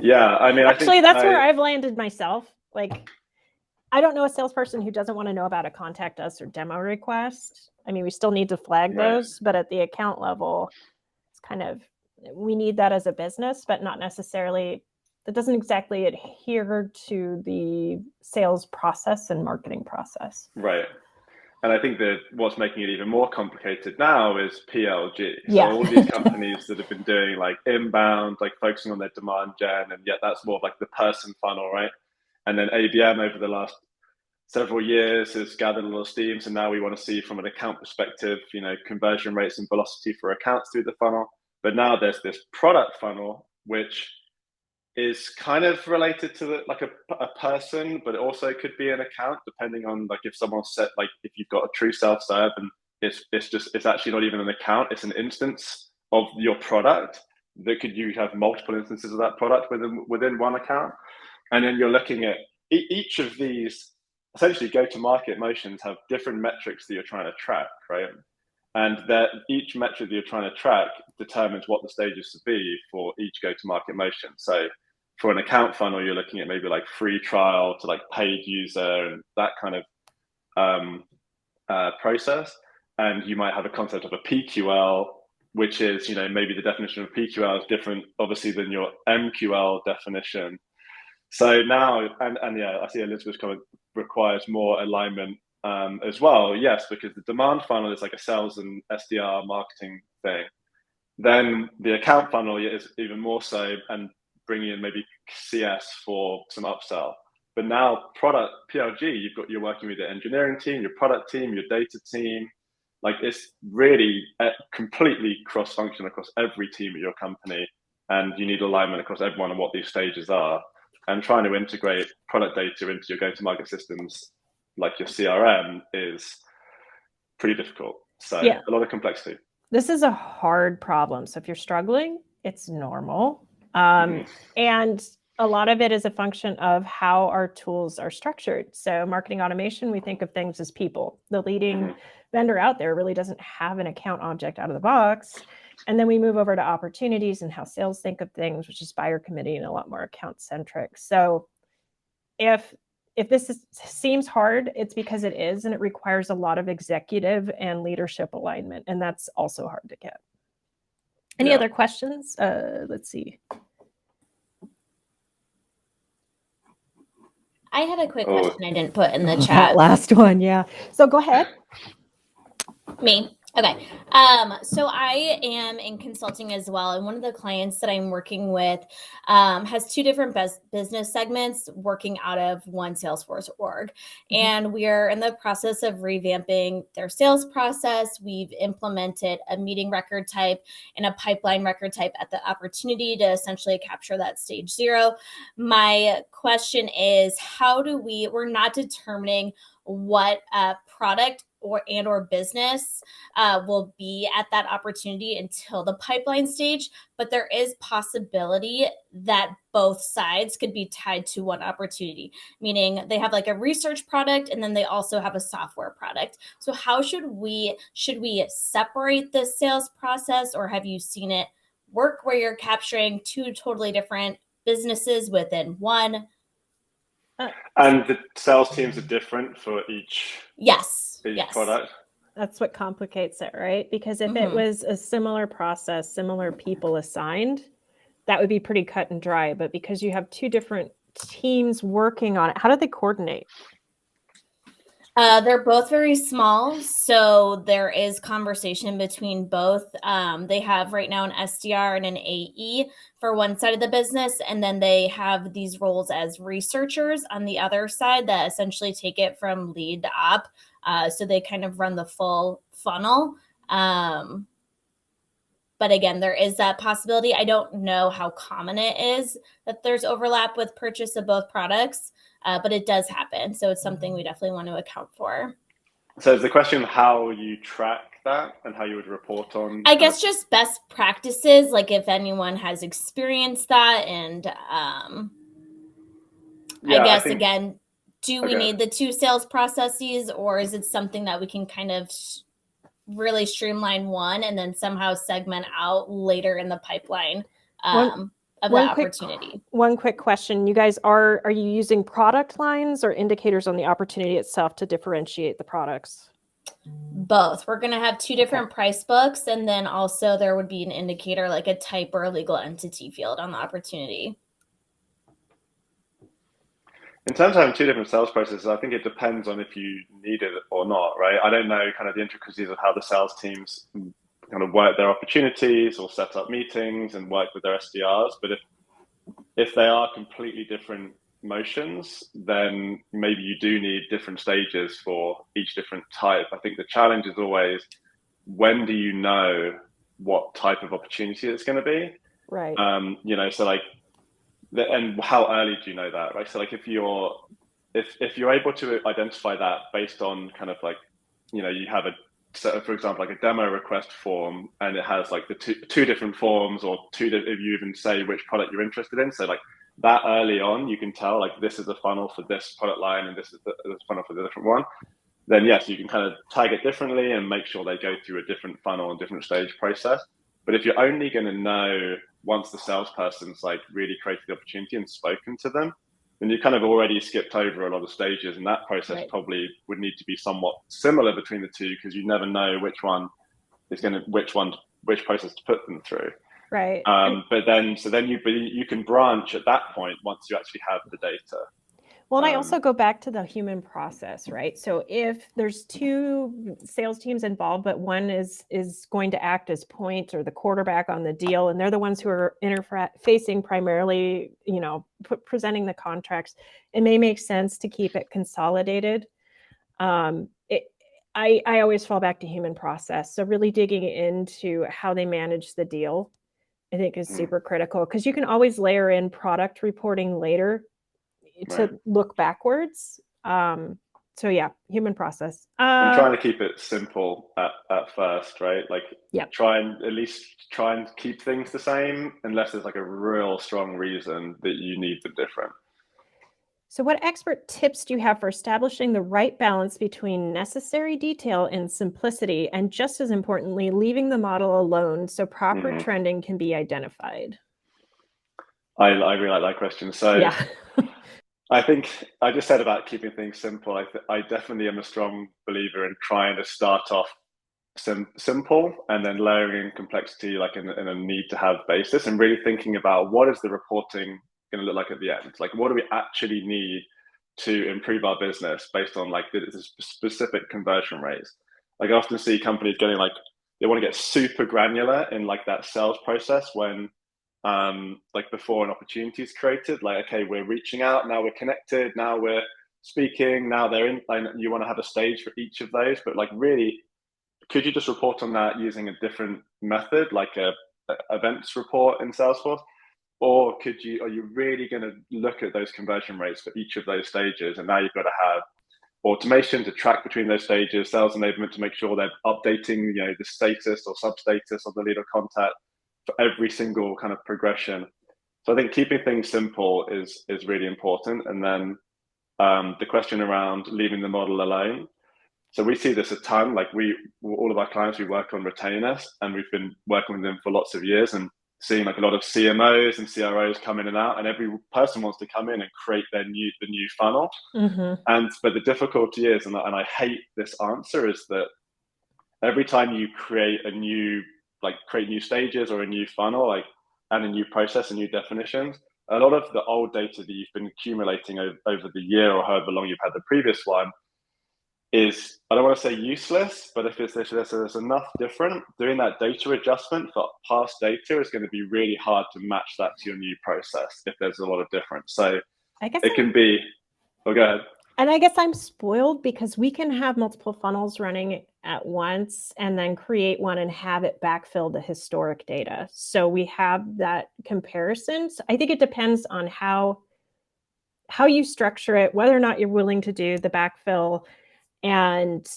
Yeah, I mean, actually, that's where I've landed myself. Like, I don't know a salesperson who doesn't want to know about a contact us or demo request. I mean, we still need to flag those, but at the account level, it's kind of, we need that as a business, but not necessarily, that doesn't exactly adhere to the sales process and marketing process. Right. And I think that what's making it even more complicated now is PLG. Yeah. So all these companies that have been doing like inbound, like focusing on their demand gen, and yet that's more of like the person funnel, right? And then ABM over the last several years has gathered a lot of steam. So now we want to see from an account perspective, you know, conversion rates and velocity for accounts through the funnel. But now there's this product funnel, which is kind of related to like a person, but it also could be an account, depending on like if someone's set, like if you've got a true self-serve and it's actually not even an account, it's an instance of your product that you have multiple instances of that product within one account. And then you're looking at each of these essentially go-to-market motions have different metrics that you're trying to track, right? And that each metric that you're trying to track determines what the stages to be for each go-to-market motion. So for an account funnel, you're looking at maybe like free trial to like paid user and that kind of process. And you might have a concept of a PQL, which is, you know, maybe the definition of PQL is different, obviously, than your MQL definition. So now, and yeah, I see Elizabeth's comment requires more alignment as well. Yes, because the demand funnel is like a sales and SDR marketing thing. Then the account funnel is even more so, and bringing in maybe CS for some upsell. But now product PLG, you're working with the engineering team, your product team, your data team. Like it's really completely cross-function across every team at your company, and you need alignment across everyone on what these stages are. And trying to integrate product data into your go-to-market systems, like your CRM, is pretty difficult. So yeah, a lot of complexity. This is a hard problem. So if you're struggling, it's normal. And a lot of it is a function of how our tools are structured. So marketing automation, we think of things as people. The leading vendor out there really doesn't have an account object out of the box. And then we move over to opportunities and how sales think of things, which is buyer committee and a lot more account centric. So if this seems hard, it's because it is, and it requires a lot of executive and leadership alignment. And that's also hard to get. Any other questions? Let's see. I had a quick question I didn't put in the chat. That last one, yeah. So go ahead. Me. Okay. So I am in consulting as well. And one of the clients that I'm working with has 2 different business segments working out of one Salesforce org. And we are in the process of revamping their sales process. We've implemented a meeting record type and a pipeline record type at the opportunity to essentially capture that stage 0. My question is, we're not determining what product or business will be at that opportunity until the pipeline stage, but there is possibility that both sides could be tied to one opportunity, meaning they have like a research product and then they also have a software product. So how should we separate this sales process, or have you seen it work where you're capturing 2 totally different businesses within one? And the sales teams are different for each product. That's what complicates it, right? Because if it was a similar process, similar people assigned, that would be pretty cut and dry. But because you have 2 different teams working on it, how do they coordinate? They're both very small, so there is conversation between both. They have right now an SDR and an AE for one side of the business, and then they have these roles as researchers on the other side that essentially take it from lead to op. So they kind of run the full funnel. But again, there is that possibility. I don't know how common it is that there's overlap with purchase of both products. But it does happen. So it's something we definitely want to account for. So is the question how you track that and how you would report on? I guess just best practices, like if anyone has experienced that, and I guess again, do we need the 2 sales processes, or is it something that we can kind of really streamline one and then somehow segment out later in the pipeline of that opportunity? One quick question. You guys, are you using product lines or indicators on the opportunity itself to differentiate the products? Both. We're going to have 2 different price books, and then also there would be an indicator like a type or a legal entity field on the opportunity. In terms of having 2 different sales processes, I think it depends on if you need it or not, right? I don't know kind of the intricacies of how the sales teams kind of work their opportunities or set up meetings and work with their SDRs. But if they are completely different motions, then maybe you do need different stages for each different type. I think the challenge is always, when do you know what type of opportunity it's going to be? Right. So like, and how early do you know that, right? So like if you're able to identify that based on kind of like, you have for example, like a demo request form, and it has like the two different forms, or if you even say which product you're interested in. So like that early on, you can tell like this is a funnel for this product line and this is the funnel for the different one. Then yes, you can kind of tag it differently and make sure they go through a different funnel and different stage process. But if you're only going to know once the salesperson's like really created the opportunity and spoken to them, then you kind of already skipped over a lot of stages, and that process probably would need to be somewhat similar between the 2, because you never know which process to put them through. Right. But then you can branch at that point once you actually have the data. Well, and I also go back to the human process, right? So if there's 2 sales teams involved, but one is going to act as point or the quarterback on the deal, and they're the ones who are interfacing primarily, presenting the contracts, it may make sense to keep it consolidated. I always fall back to human process. So really digging into how they manage the deal, I think is super critical, because you can always layer in product reporting later to look backwards. So yeah, human process. And trying to keep it simple at first, right? Like try and keep things the same, unless there's like a real strong reason that you need them different. So what expert tips do you have for establishing the right balance between necessary detail and simplicity, and just as importantly, leaving the model alone so proper trending can be identified? I really like that question. So I think I just said about keeping things simple. I definitely am a strong believer in trying to start off simple and then layering complexity like in a need to have basis, and really thinking about what is the reporting going to look like at the end. Like, what do we actually need to improve our business based on like the specific conversion rates? Like I often see companies getting like, they want to get super granular in like that sales process when like before an opportunity is created, like, okay, we're reaching out, now we're connected, now we're speaking, now they're in, and you want to have a stage for each of those. But like, really, could you just report on that using a different method, like a events report in Salesforce? Or are you really going to look at those conversion rates for each of those stages? And now you've got to have automation to track between those stages, sales enablement to make sure they're updating, the status or sub-status of the lead or contact for every single kind of progression. So I think keeping things simple is really important. And then the question around leaving the model alone. So we see this a ton. Like all of our clients, we work on retain us, and we've been working with them for lots of years, and seeing like a lot of CMOs and CROs come in and out, and every person wants to come in and create the new funnel. But the difficulty is, and I hate this answer, is that every time you create new stages or a new funnel, like, and a new process and new definitions, a lot of the old data that you've been accumulating over the year or however long you've had the previous one is, I don't want to say useless, but if there's enough different, doing that data adjustment for past data is going to be really hard to match that to your new process if there's a lot of difference. So I guess it can be, go ahead. And I guess I'm spoiled because we can have multiple funnels running at once and then create one and have it backfill the historic data. So we have that comparison. So I think it depends on how you structure it, whether or not you're willing to do the backfill, and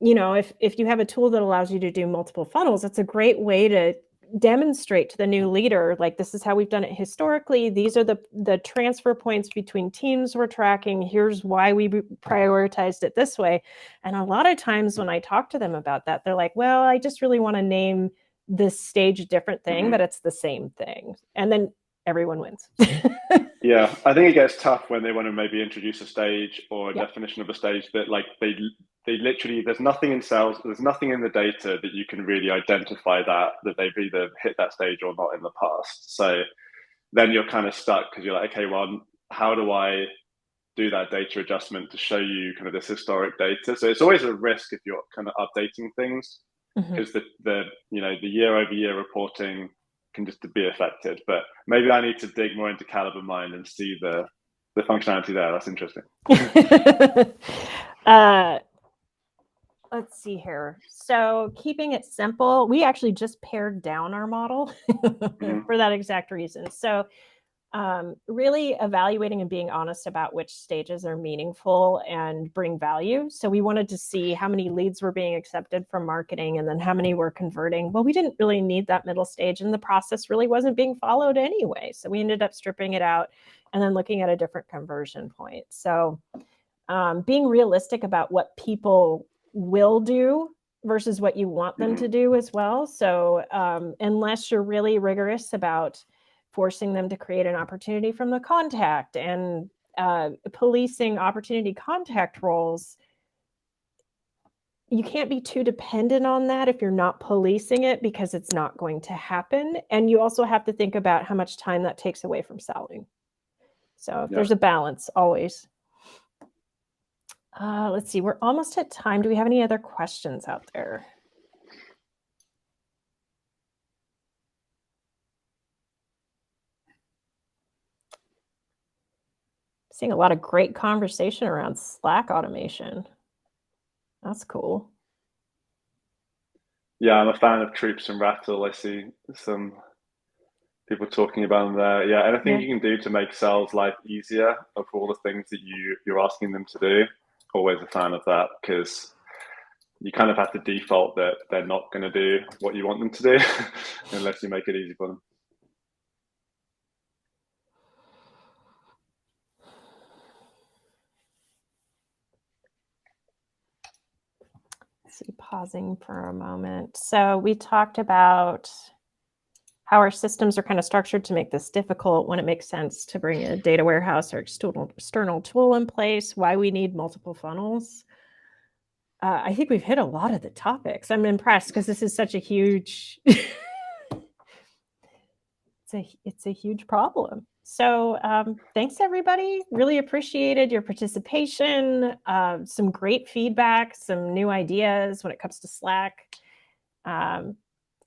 you know, if you have a tool that allows you to do multiple funnels, that's a great way to demonstrate to the new leader, like, this is how we've done it historically. These are the transfer points between teams we're tracking. Here's why we prioritized it this way. And a lot of times when I talk to them about that, they're like, well, I just really want to name this stage a different thing, but it's the same thing. And then everyone wins. Yeah, I think it gets tough when they want to maybe introduce a stage or a definition of a stage that, like, they literally, there's nothing in sales, there's nothing in the data that you can really identify that they've either hit that stage or not in the past. So then you're kind of stuck because you're like, okay, well, how do I do that data adjustment to show you kind of this historic data? So it's always a risk if you're kind of updating things, because the year over year reporting can just be affected. But maybe I need to dig more into CaliberMind and see the functionality there. That's interesting. Let's see here. So keeping it simple, we actually just pared down our model for that exact reason. So really evaluating and being honest about which stages are meaningful and bring value. So we wanted to see how many leads were being accepted from marketing and then how many were converting. Well, we didn't really need that middle stage, and the process really wasn't being followed anyway. So we ended up stripping it out and then looking at a different conversion point. So being realistic about what people will do versus what you want them to do as well. So unless you're really rigorous about forcing them to create an opportunity from the contact and policing opportunity contact roles, you can't be too dependent on that if you're not policing it, because it's not going to happen. And you also have to think about how much time that takes away from selling. So there's a balance always. Let's see, we're almost at time. Do we have any other questions out there? Seeing a lot of great conversation around Slack automation. That's cool. Yeah, I'm a fan of Troops and Rattle. I see some people talking about them there. Yeah, anything you can do to make sales life easier of all the things that you're asking them to do. Always a fan of that, because you kind of have to default that they're not going to do what you want them to do unless you make it easy for them. See, pausing for a moment. So we talked about how our systems are kind of structured to make this difficult, when it makes sense to bring a data warehouse or external tool in place, why we need multiple funnels. I think we've hit a lot of the topics. I'm impressed because this is such a huge, it's a huge problem. So thanks, everybody. Really appreciated your participation. Some great feedback, some new ideas when it comes to Slack.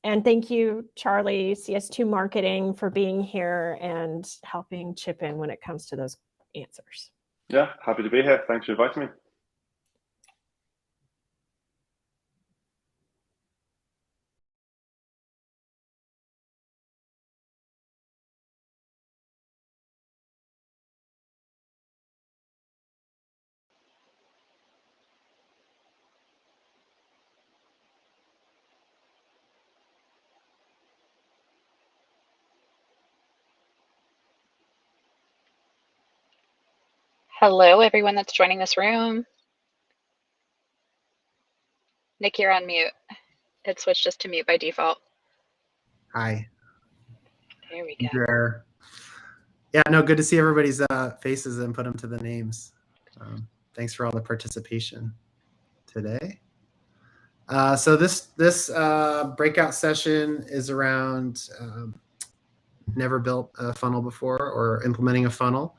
And thank you, Charlie, CS2 Marketing, for being here and helping chip in when it comes to those answers. Yeah, happy to be here. Thanks for inviting me. Hello, everyone that's joining this room. Nick, you're on mute. It switched just to mute by default. Hi. There we go. Sure. Yeah, no, good to see everybody's faces and put them to the names. Thanks for all the participation today. So this breakout session is around never built a funnel before or implementing a funnel.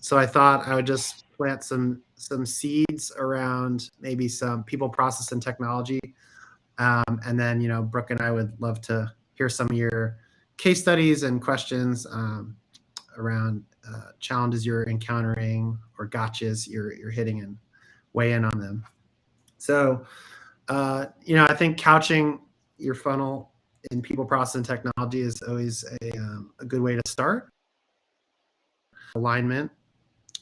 So I thought I would just plant some seeds around maybe some people, process, and technology. And then, Brooke and I would love to hear some of your case studies and questions around challenges you're encountering or gotchas you're hitting, and weigh in on them. So, I think couching your funnel in people, process, and technology is always a good way to start. Alignment.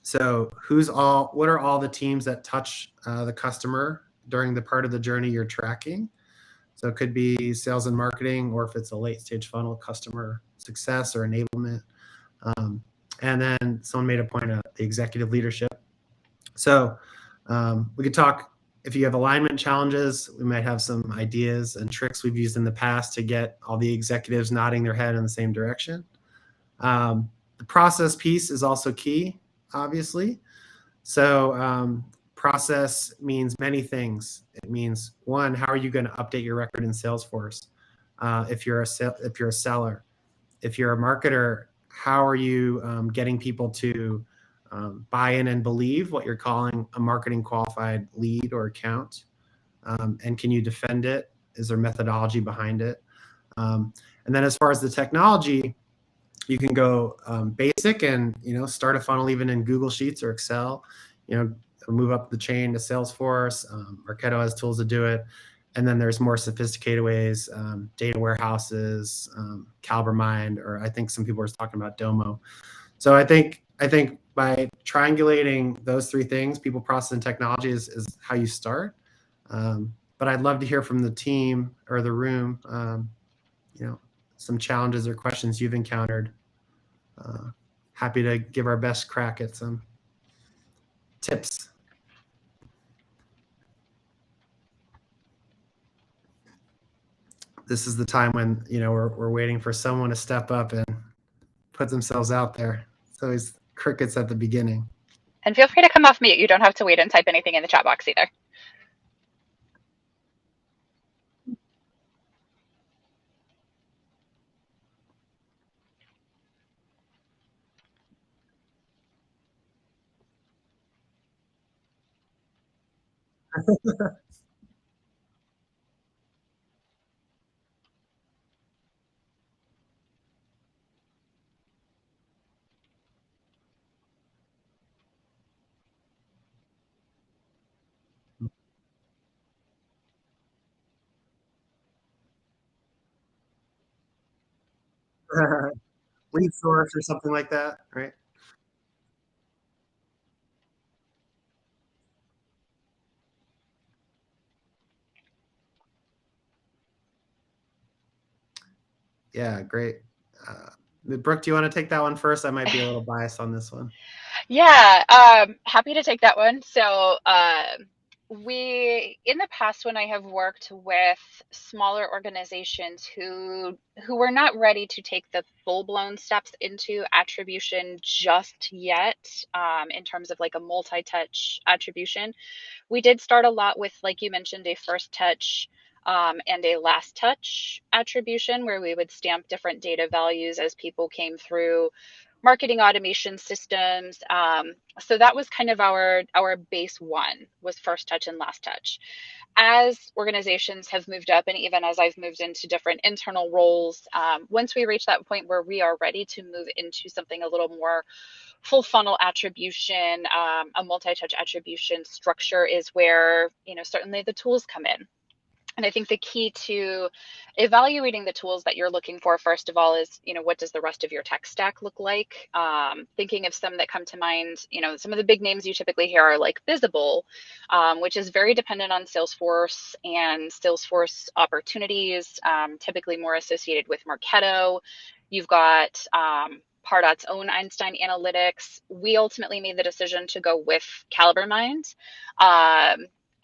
So what are all the teams that touch the customer during the part of the journey you're tracking. So it could be sales and marketing, or if it's a late stage funnel, customer success or enablement. And then someone made a point of the executive leadership. So we could talk, if you have alignment challenges, we might have some ideas and tricks we've used in the past to get all the executives nodding their head in the same direction. The process piece is also key, obviously. So process means many things. It means, one, how are you going to update your record in Salesforce? If you're a seller, if you're a marketer, how are you getting people to buy in and believe what you're calling a marketing qualified lead or account? And can you defend it? Is there methodology behind it? And then as far as the technology, you can go basic and start a funnel even in Google Sheets or Excel. Move up the chain to Salesforce. Marketo has tools to do it. And then there's more sophisticated ways, data warehouses, CaliberMind, or I think some people are talking about Domo. So I think by triangulating those three things, people, process, and technology is how you start. But I'd love to hear from the team or the room, some challenges or questions you've encountered. Happy to give our best crack at some tips. This is the time when we're waiting for someone to step up and put themselves out there. It's always crickets at the beginning. And feel free to come off mute. You don't have to wait and type anything in the chat box either. Lead source or something like that, right? Yeah, great. Brooke, do you want to take that one first? I might be a little biased on this one. Yeah, happy to take that one. So in the past, when I have worked with smaller organizations who were not ready to take the full-blown steps into attribution just yet, in terms of like a multi-touch attribution, we did start a lot with, like you mentioned, a first touch and a last touch attribution, where we would stamp different data values as people came through marketing automation systems. So that was kind of our base one, was first touch and last touch. As organizations have moved up, and even as I've moved into different internal roles, once we reach that point where we are ready to move into something a little more full funnel attribution, a multi-touch attribution structure, is where certainly the tools come in. And I think the key to evaluating the tools that you're looking for, first of all, is, what does the rest of your tech stack look like? Thinking of some that come to mind, some of the big names you typically hear are like Visible, which is very dependent on Salesforce and Salesforce opportunities, typically more associated with Marketo. You've got Pardot's own Einstein Analytics. We ultimately made the decision to go with CaliberMind.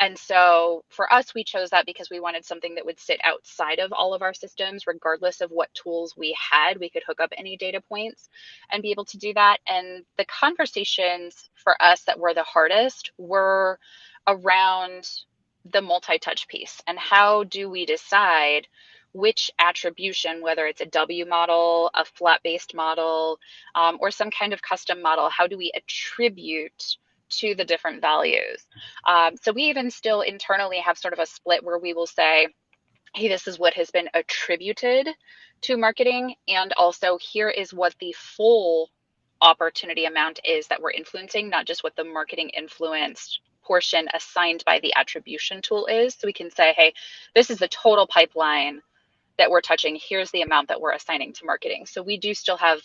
And so for us, we chose that because we wanted something that would sit outside of all of our systems, regardless of what tools we had. We could hook up any data points and be able to do that. And the conversations for us that were the hardest were around the multi-touch piece, and how do we decide which attribution, whether it's a W model, a flat-based model, or some kind of custom model, how do we attribute to the different values? So we even still internally have sort of a split where we will say, hey, this is what has been attributed to marketing, and also here is what the full opportunity amount is that we're influencing, not just what the marketing influenced portion assigned by the attribution tool is. So we can say, hey, this is the total pipeline that we're touching. Here's the amount that we're assigning to marketing. So we do still have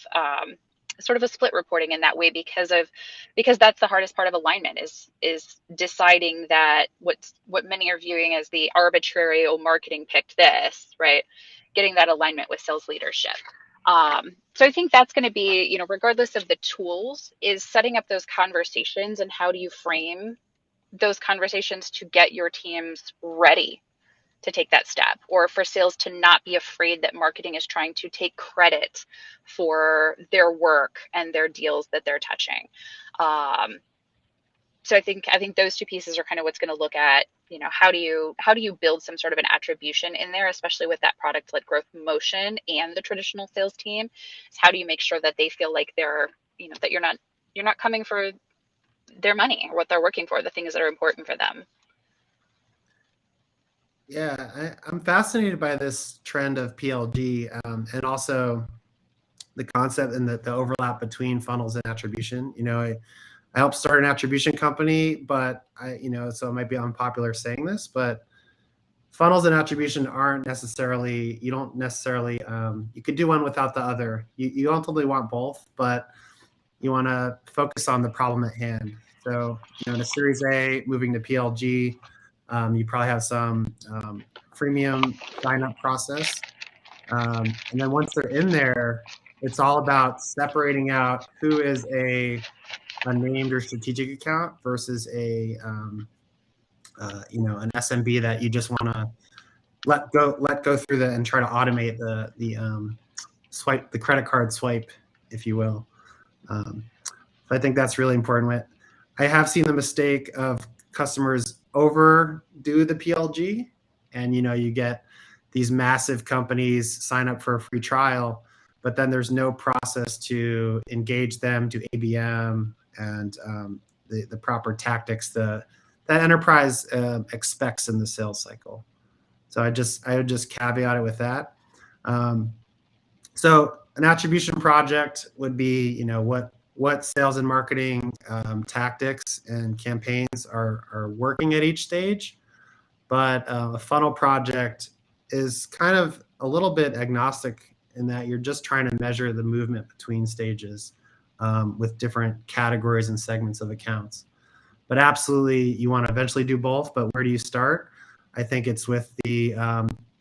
sort of a split reporting in that way because that's the hardest part of alignment is deciding that what many are viewing as the arbitrary, oh, marketing picked this, right? Getting that alignment with sales leadership. So I think that's going to be, regardless of the tools, is setting up those conversations and how do you frame those conversations to get your teams ready to take that step, or for sales to not be afraid that marketing is trying to take credit for their work and their deals that they're touching. So I think those two pieces are kind of what's going to look at, how do you build some sort of an attribution in there, especially with that product-led growth motion and the traditional sales team. Is how do you make sure that they feel like they're, that you're not coming for their money or what they're working for, the things that are important for them. Yeah, I'm fascinated by this trend of PLG and also the concept and the overlap between funnels and attribution. I helped start an attribution company, but so it might be unpopular saying this, but funnels and attribution aren't necessarily, you could do one without the other. You ultimately want both, but you want to focus on the problem at hand. So, in a Series A, moving to PLG, you probably have some freemium sign-up process. And then once they're in there, it's all about separating out who is a named or strategic account versus an SMB that you just want to let go through and try to automate the swipe, the credit card swipe, if you will. So I think that's really important. I have seen the mistake of customers overdo the PLG, and you get these massive companies sign up for a free trial, but then there's no process to engage them, to ABM, and the proper tactics that enterprise expects in the sales cycle. So I would just caveat it with that. So an attribution project would be, what sales and marketing tactics and campaigns are working at each stage. But a funnel project is kind of a little bit agnostic in that you're just trying to measure the movement between stages with different categories and segments of accounts. But absolutely, you want to eventually do both. But where do you start? I think it's with the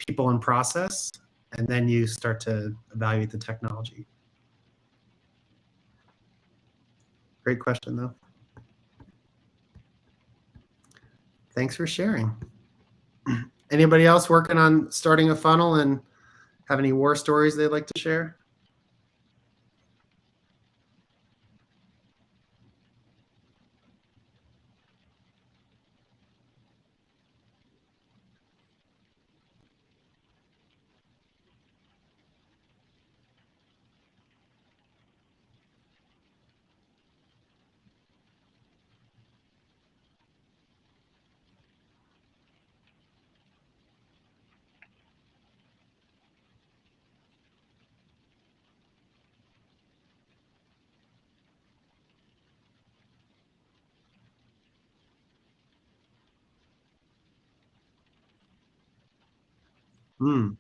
people and process, and then you start to evaluate the technology. Great question, though. Thanks for sharing. Anybody else working on starting a funnel and have any war stories they'd like to share? Hmm.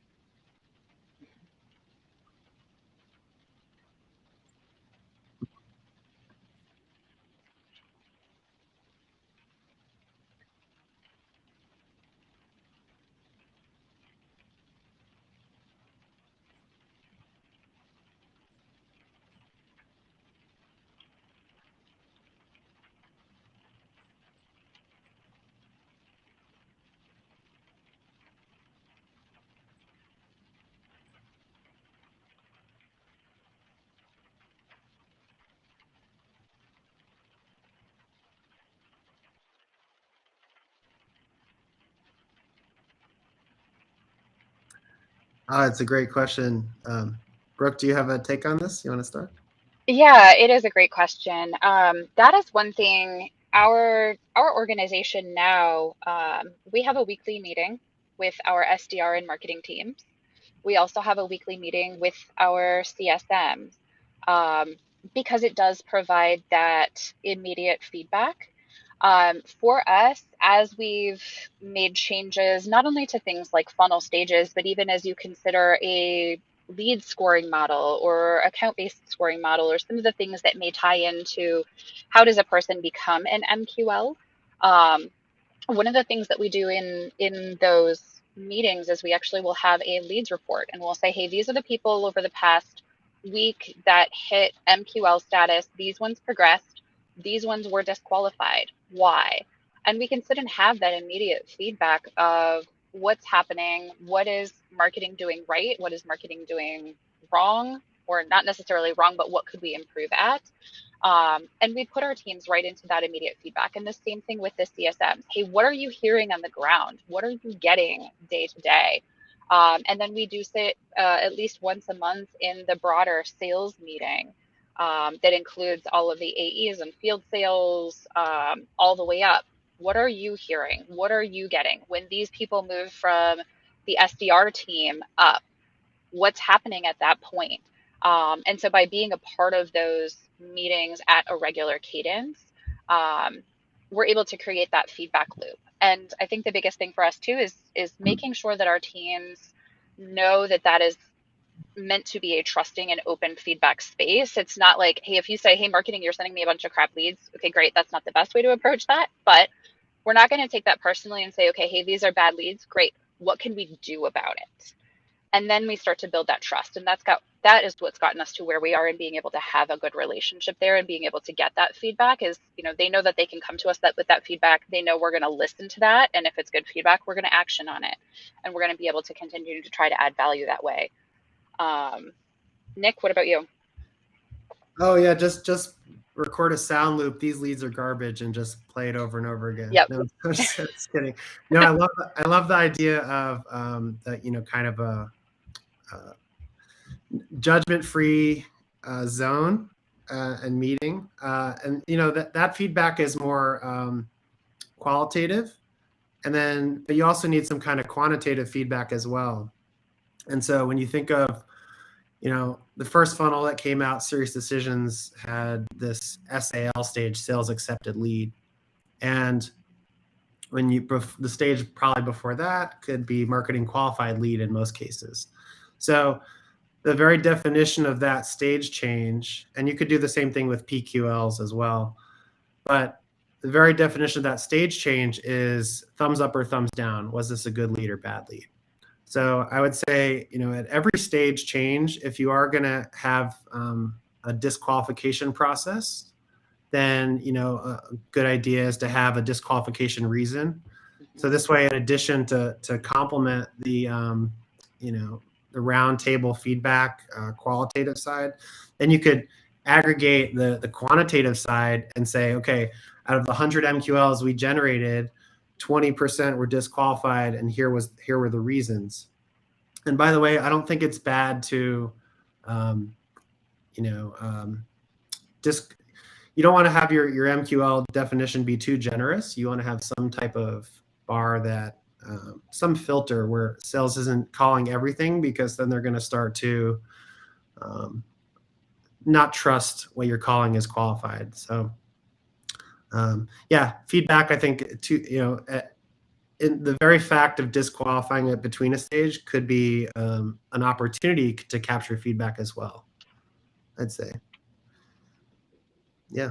It's a great question. Brooke, do you have a take on this? You want to start? Yeah, it is a great question. That is one thing. Our organization now, we have a weekly meeting with our SDR and marketing teams. We also have a weekly meeting with our CSMs because it does provide that immediate feedback. For us, as we've made changes, not only to things like funnel stages, but even as you consider a lead scoring model or account-based scoring model, or some of the things that may tie into how does a person become an MQL. One of the things that we do in those meetings is we actually will have a leads report, and we'll say, hey, these are the people over the past week that hit MQL status. These ones progressed. These ones were disqualified. Why? And we can sit and have that immediate feedback of what's happening, what is marketing doing right, what is marketing doing wrong, or not necessarily wrong, but what could we improve at? And we put our teams right into that immediate feedback. And the same thing with the CSMs. Hey, what are you hearing on the ground? What are you getting day to day? And then we do sit at least once a month in the broader sales meeting that includes all of the AEs and field sales all the way up. What are you hearing? What are you getting? When these people move from the SDR team up, what's happening at that point? And so by being a part of those meetings at a regular cadence, we're able to create that feedback loop. And I think the biggest thing for us too is making sure that our teams know that that is meant to be a trusting and open feedback space. It's not like, hey, if you say, hey, marketing, you're sending me a bunch of crap leads. Okay, great. That's not the best way to approach that. But we're not going to take that personally and say, okay, hey, these are bad leads. Great. What can we do about it? And then we start to build that trust. And that is what's gotten us to where we are, and being able to have a good relationship there and being able to get that feedback is, they know that they can come to us with that feedback. They know we're going to listen to that. And if it's good feedback, we're going to action on it. And we're going to be able to continue to try to add value that way. Nick, what about you? Oh yeah, just record a sound loop. These leads are garbage, and just play it over and over again. Yep. No, I'm just kidding. No, I love the idea of kind of a judgment-free zone and meeting, and that feedback is more qualitative, but you also need some kind of quantitative feedback as well. And so when you think of the first funnel that came out, Serious Decisions, had this SAL stage, sales accepted lead. And the stage probably before that could be marketing qualified lead in most cases. So the very definition of that stage change, and you could do the same thing with PQLs as well, but the very definition of that stage change is thumbs up or thumbs down. Was this a good lead or bad lead? So I would say, at every stage change, if you are going to have a disqualification process, then, a good idea is to have a disqualification reason. So this way, in addition to complement the, the round table feedback qualitative side, then you could aggregate the quantitative side and say, okay, out of the 100 MQLs we generated, 20% were disqualified, and here were the reasons. And by the way, I don't think it's bad to, you don't want to have your MQL definition be too generous. You want to have some type of bar that, some filter where sales isn't calling everything, because then they're going to start to not trust what you're calling as qualified. So feedback, I think, in the very fact of disqualifying it between a stage could be an opportunity to capture feedback as well, I'd say. Yeah.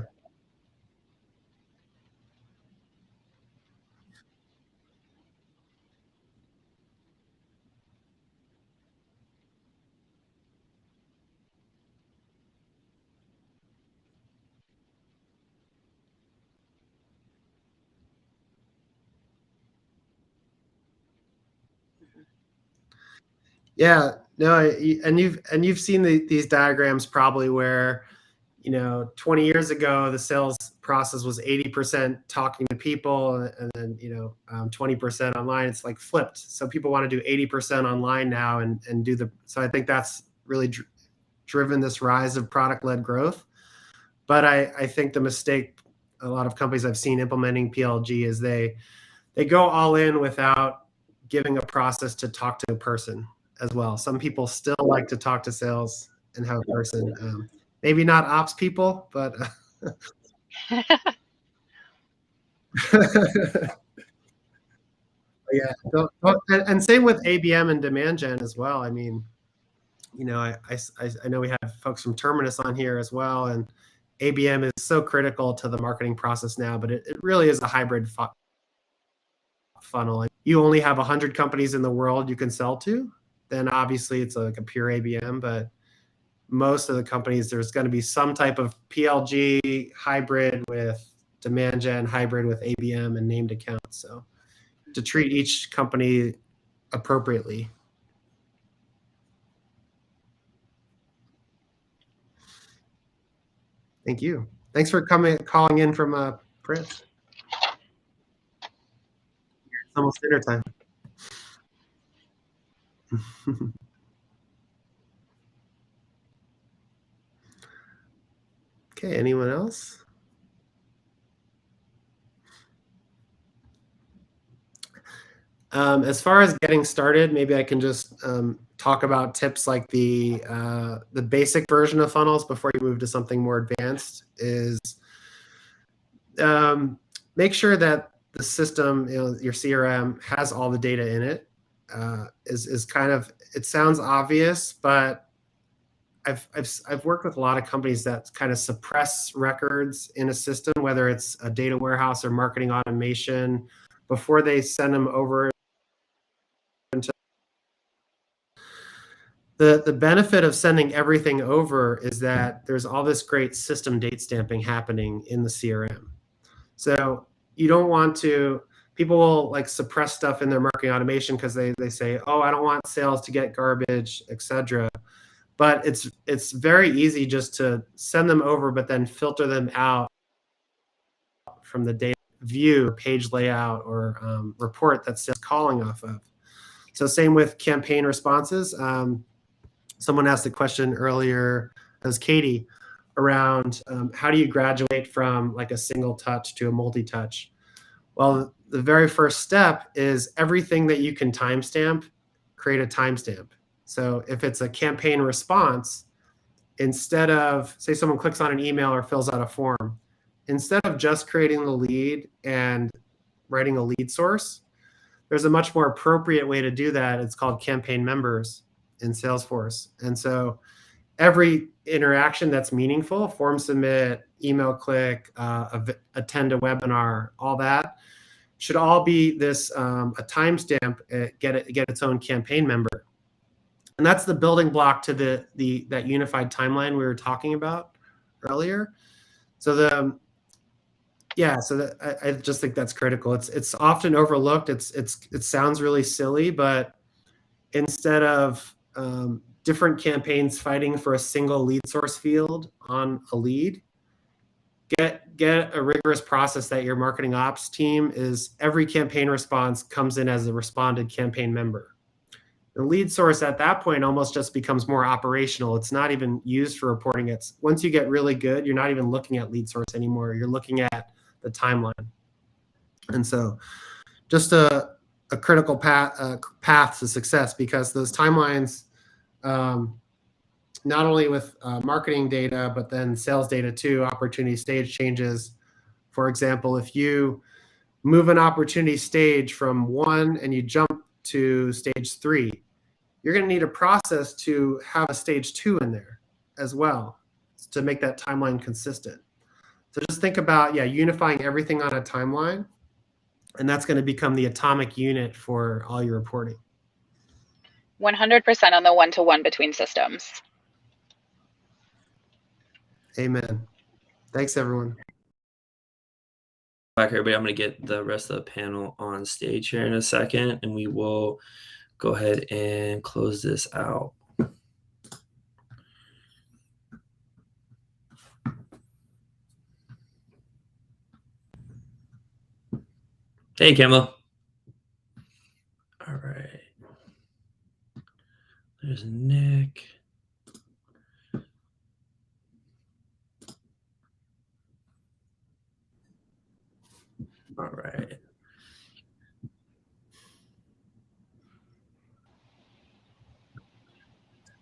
Yeah, no, and you've seen these diagrams probably where, 20 years ago the sales process was 80% talking to people, and then 20% online. It's like flipped. So people want to do 80% online now and do the. So I think that's really driven this rise of product-led growth. But I think the mistake a lot of companies I've seen implementing PLG is they go all in without giving a process to talk to a person as well. Some people still like to talk to sales and have a person. Maybe not ops people, but yeah. And same with ABM and demand gen as well. I mean, I know we have folks from Terminus on here as well, and ABM is so critical to the marketing process now, but it really is a hybrid funnel. You only have 100 companies in the world you can sell to, then obviously it's like a pure ABM, but most of the companies, there's going to be some type of PLG hybrid with demand gen, hybrid with ABM and named accounts. So to treat each company appropriately. Thank you. Thanks for calling in from Prince. It's almost dinner time. Okay, anyone else? As far as getting started, maybe I can just talk about tips like the basic version of funnels before you move to something more advanced. Is make sure that the system, your CRM, has all the data in it. Is kind of, it sounds obvious, but I've worked with a lot of companies that kind of suppress records in a system, whether it's a data warehouse or marketing automation, before they send them over. The benefit of sending everything over is that there's all this great system date stamping happening in the CRM. So you don't want to, people will like suppress stuff in their marketing automation because they say, oh, I don't want sales to get garbage, etc. But it's very easy just to send them over, but then filter them out from the data view, page layout, or report that sales calling off of. So same with campaign responses. Someone asked a question earlier, that was Katie, around how do you graduate from like a single touch to a multi-touch? Well, the very first step is everything that you can timestamp, create a timestamp. So if it's a campaign response, instead of, say someone clicks on an email or fills out a form, instead of just creating the lead and writing a lead source, there's a much more appropriate way to do that. It's called campaign members in Salesforce. And so every interaction that's meaningful, form submit, email click, attend a webinar, all that should all be this a timestamp, get its own campaign member. And that's the building block to that unified timeline we were talking about earlier. So I just think that's critical. It's often overlooked. It sounds really silly, but instead of different campaigns fighting for a single lead source field on a lead, get a rigorous process that your marketing ops team is every campaign response comes in as a responded campaign member. The lead source at that point almost just becomes more operational. It's not even used for reporting. Once you get really good, you're not even looking at lead source anymore. You're looking at the timeline. And so just a critical path to success, because those timelines, not only with marketing data, but then sales data too, opportunity stage changes. For example, if you move an opportunity stage from 1 and you jump to stage 3, you're going to need a process to have a stage 2 in there as well to make that timeline consistent. So just think about, unifying everything on a timeline, and that's going to become the atomic unit for all your reporting. 100% on the one-to-one between systems. Amen. Thanks, everyone. Back, everybody. I'm going to get the rest of the panel on stage here in a second, and we will go ahead and close this out. Hey, Camela. All right. There's Nick. All right.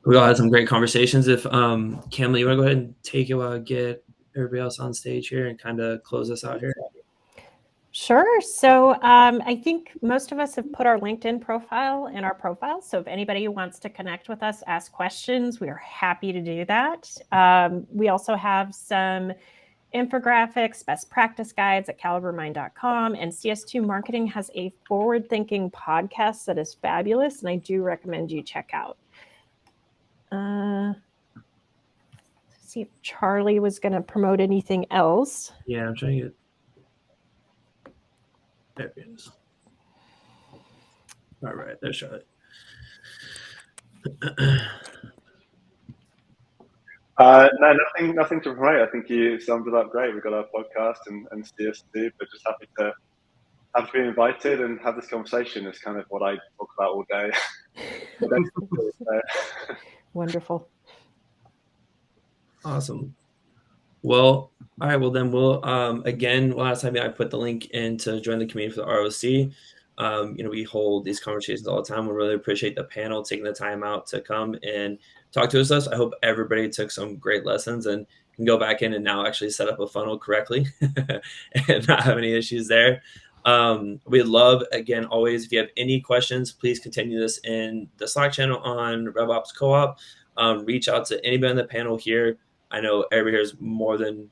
We all had some great conversations. If Camela, you want to go ahead and take it while I get everybody else on stage here and kind of close us out here? Sure. So I think most of us have put our LinkedIn profile in our profile. So if anybody wants to connect with us, ask questions, we are happy to do that. We also have some infographics, best practice guides at CaliberMind.com, and CS2 Marketing has a forward-thinking podcast that is fabulous, and I do recommend you check out. See if Charlie was going to promote anything else. Yeah, I'm trying to get. There it is. All right, there's Charlotte. No, nothing to promote. I think you summed it up great. We've got our podcast and CS2, but just happy to be invited and have this conversation. Is kind of what I talk about all day. Wonderful. Awesome. Well, all right. Well, then we'll again. Last time I put the link in to join the community for the ROC. We hold these conversations all the time. We really appreciate the panel taking the time out to come and talk to us. I hope everybody took some great lessons and can go back in and now actually set up a funnel correctly and not have any issues there. We'd love, again, always, if you have any questions, please continue this in the Slack channel on RevOps Co-op. Reach out to anybody on the panel here. I know everybody here is more than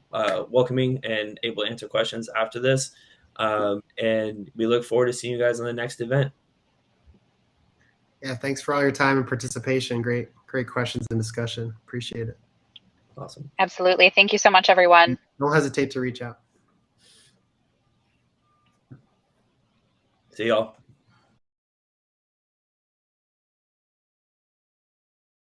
welcoming and able to answer questions after this. And we look forward to seeing you guys on the next event. Yeah, thanks for all your time and participation. Great questions and discussion. Appreciate it. Awesome. Absolutely. Thank you so much, everyone. Don't hesitate to reach out. See y'all.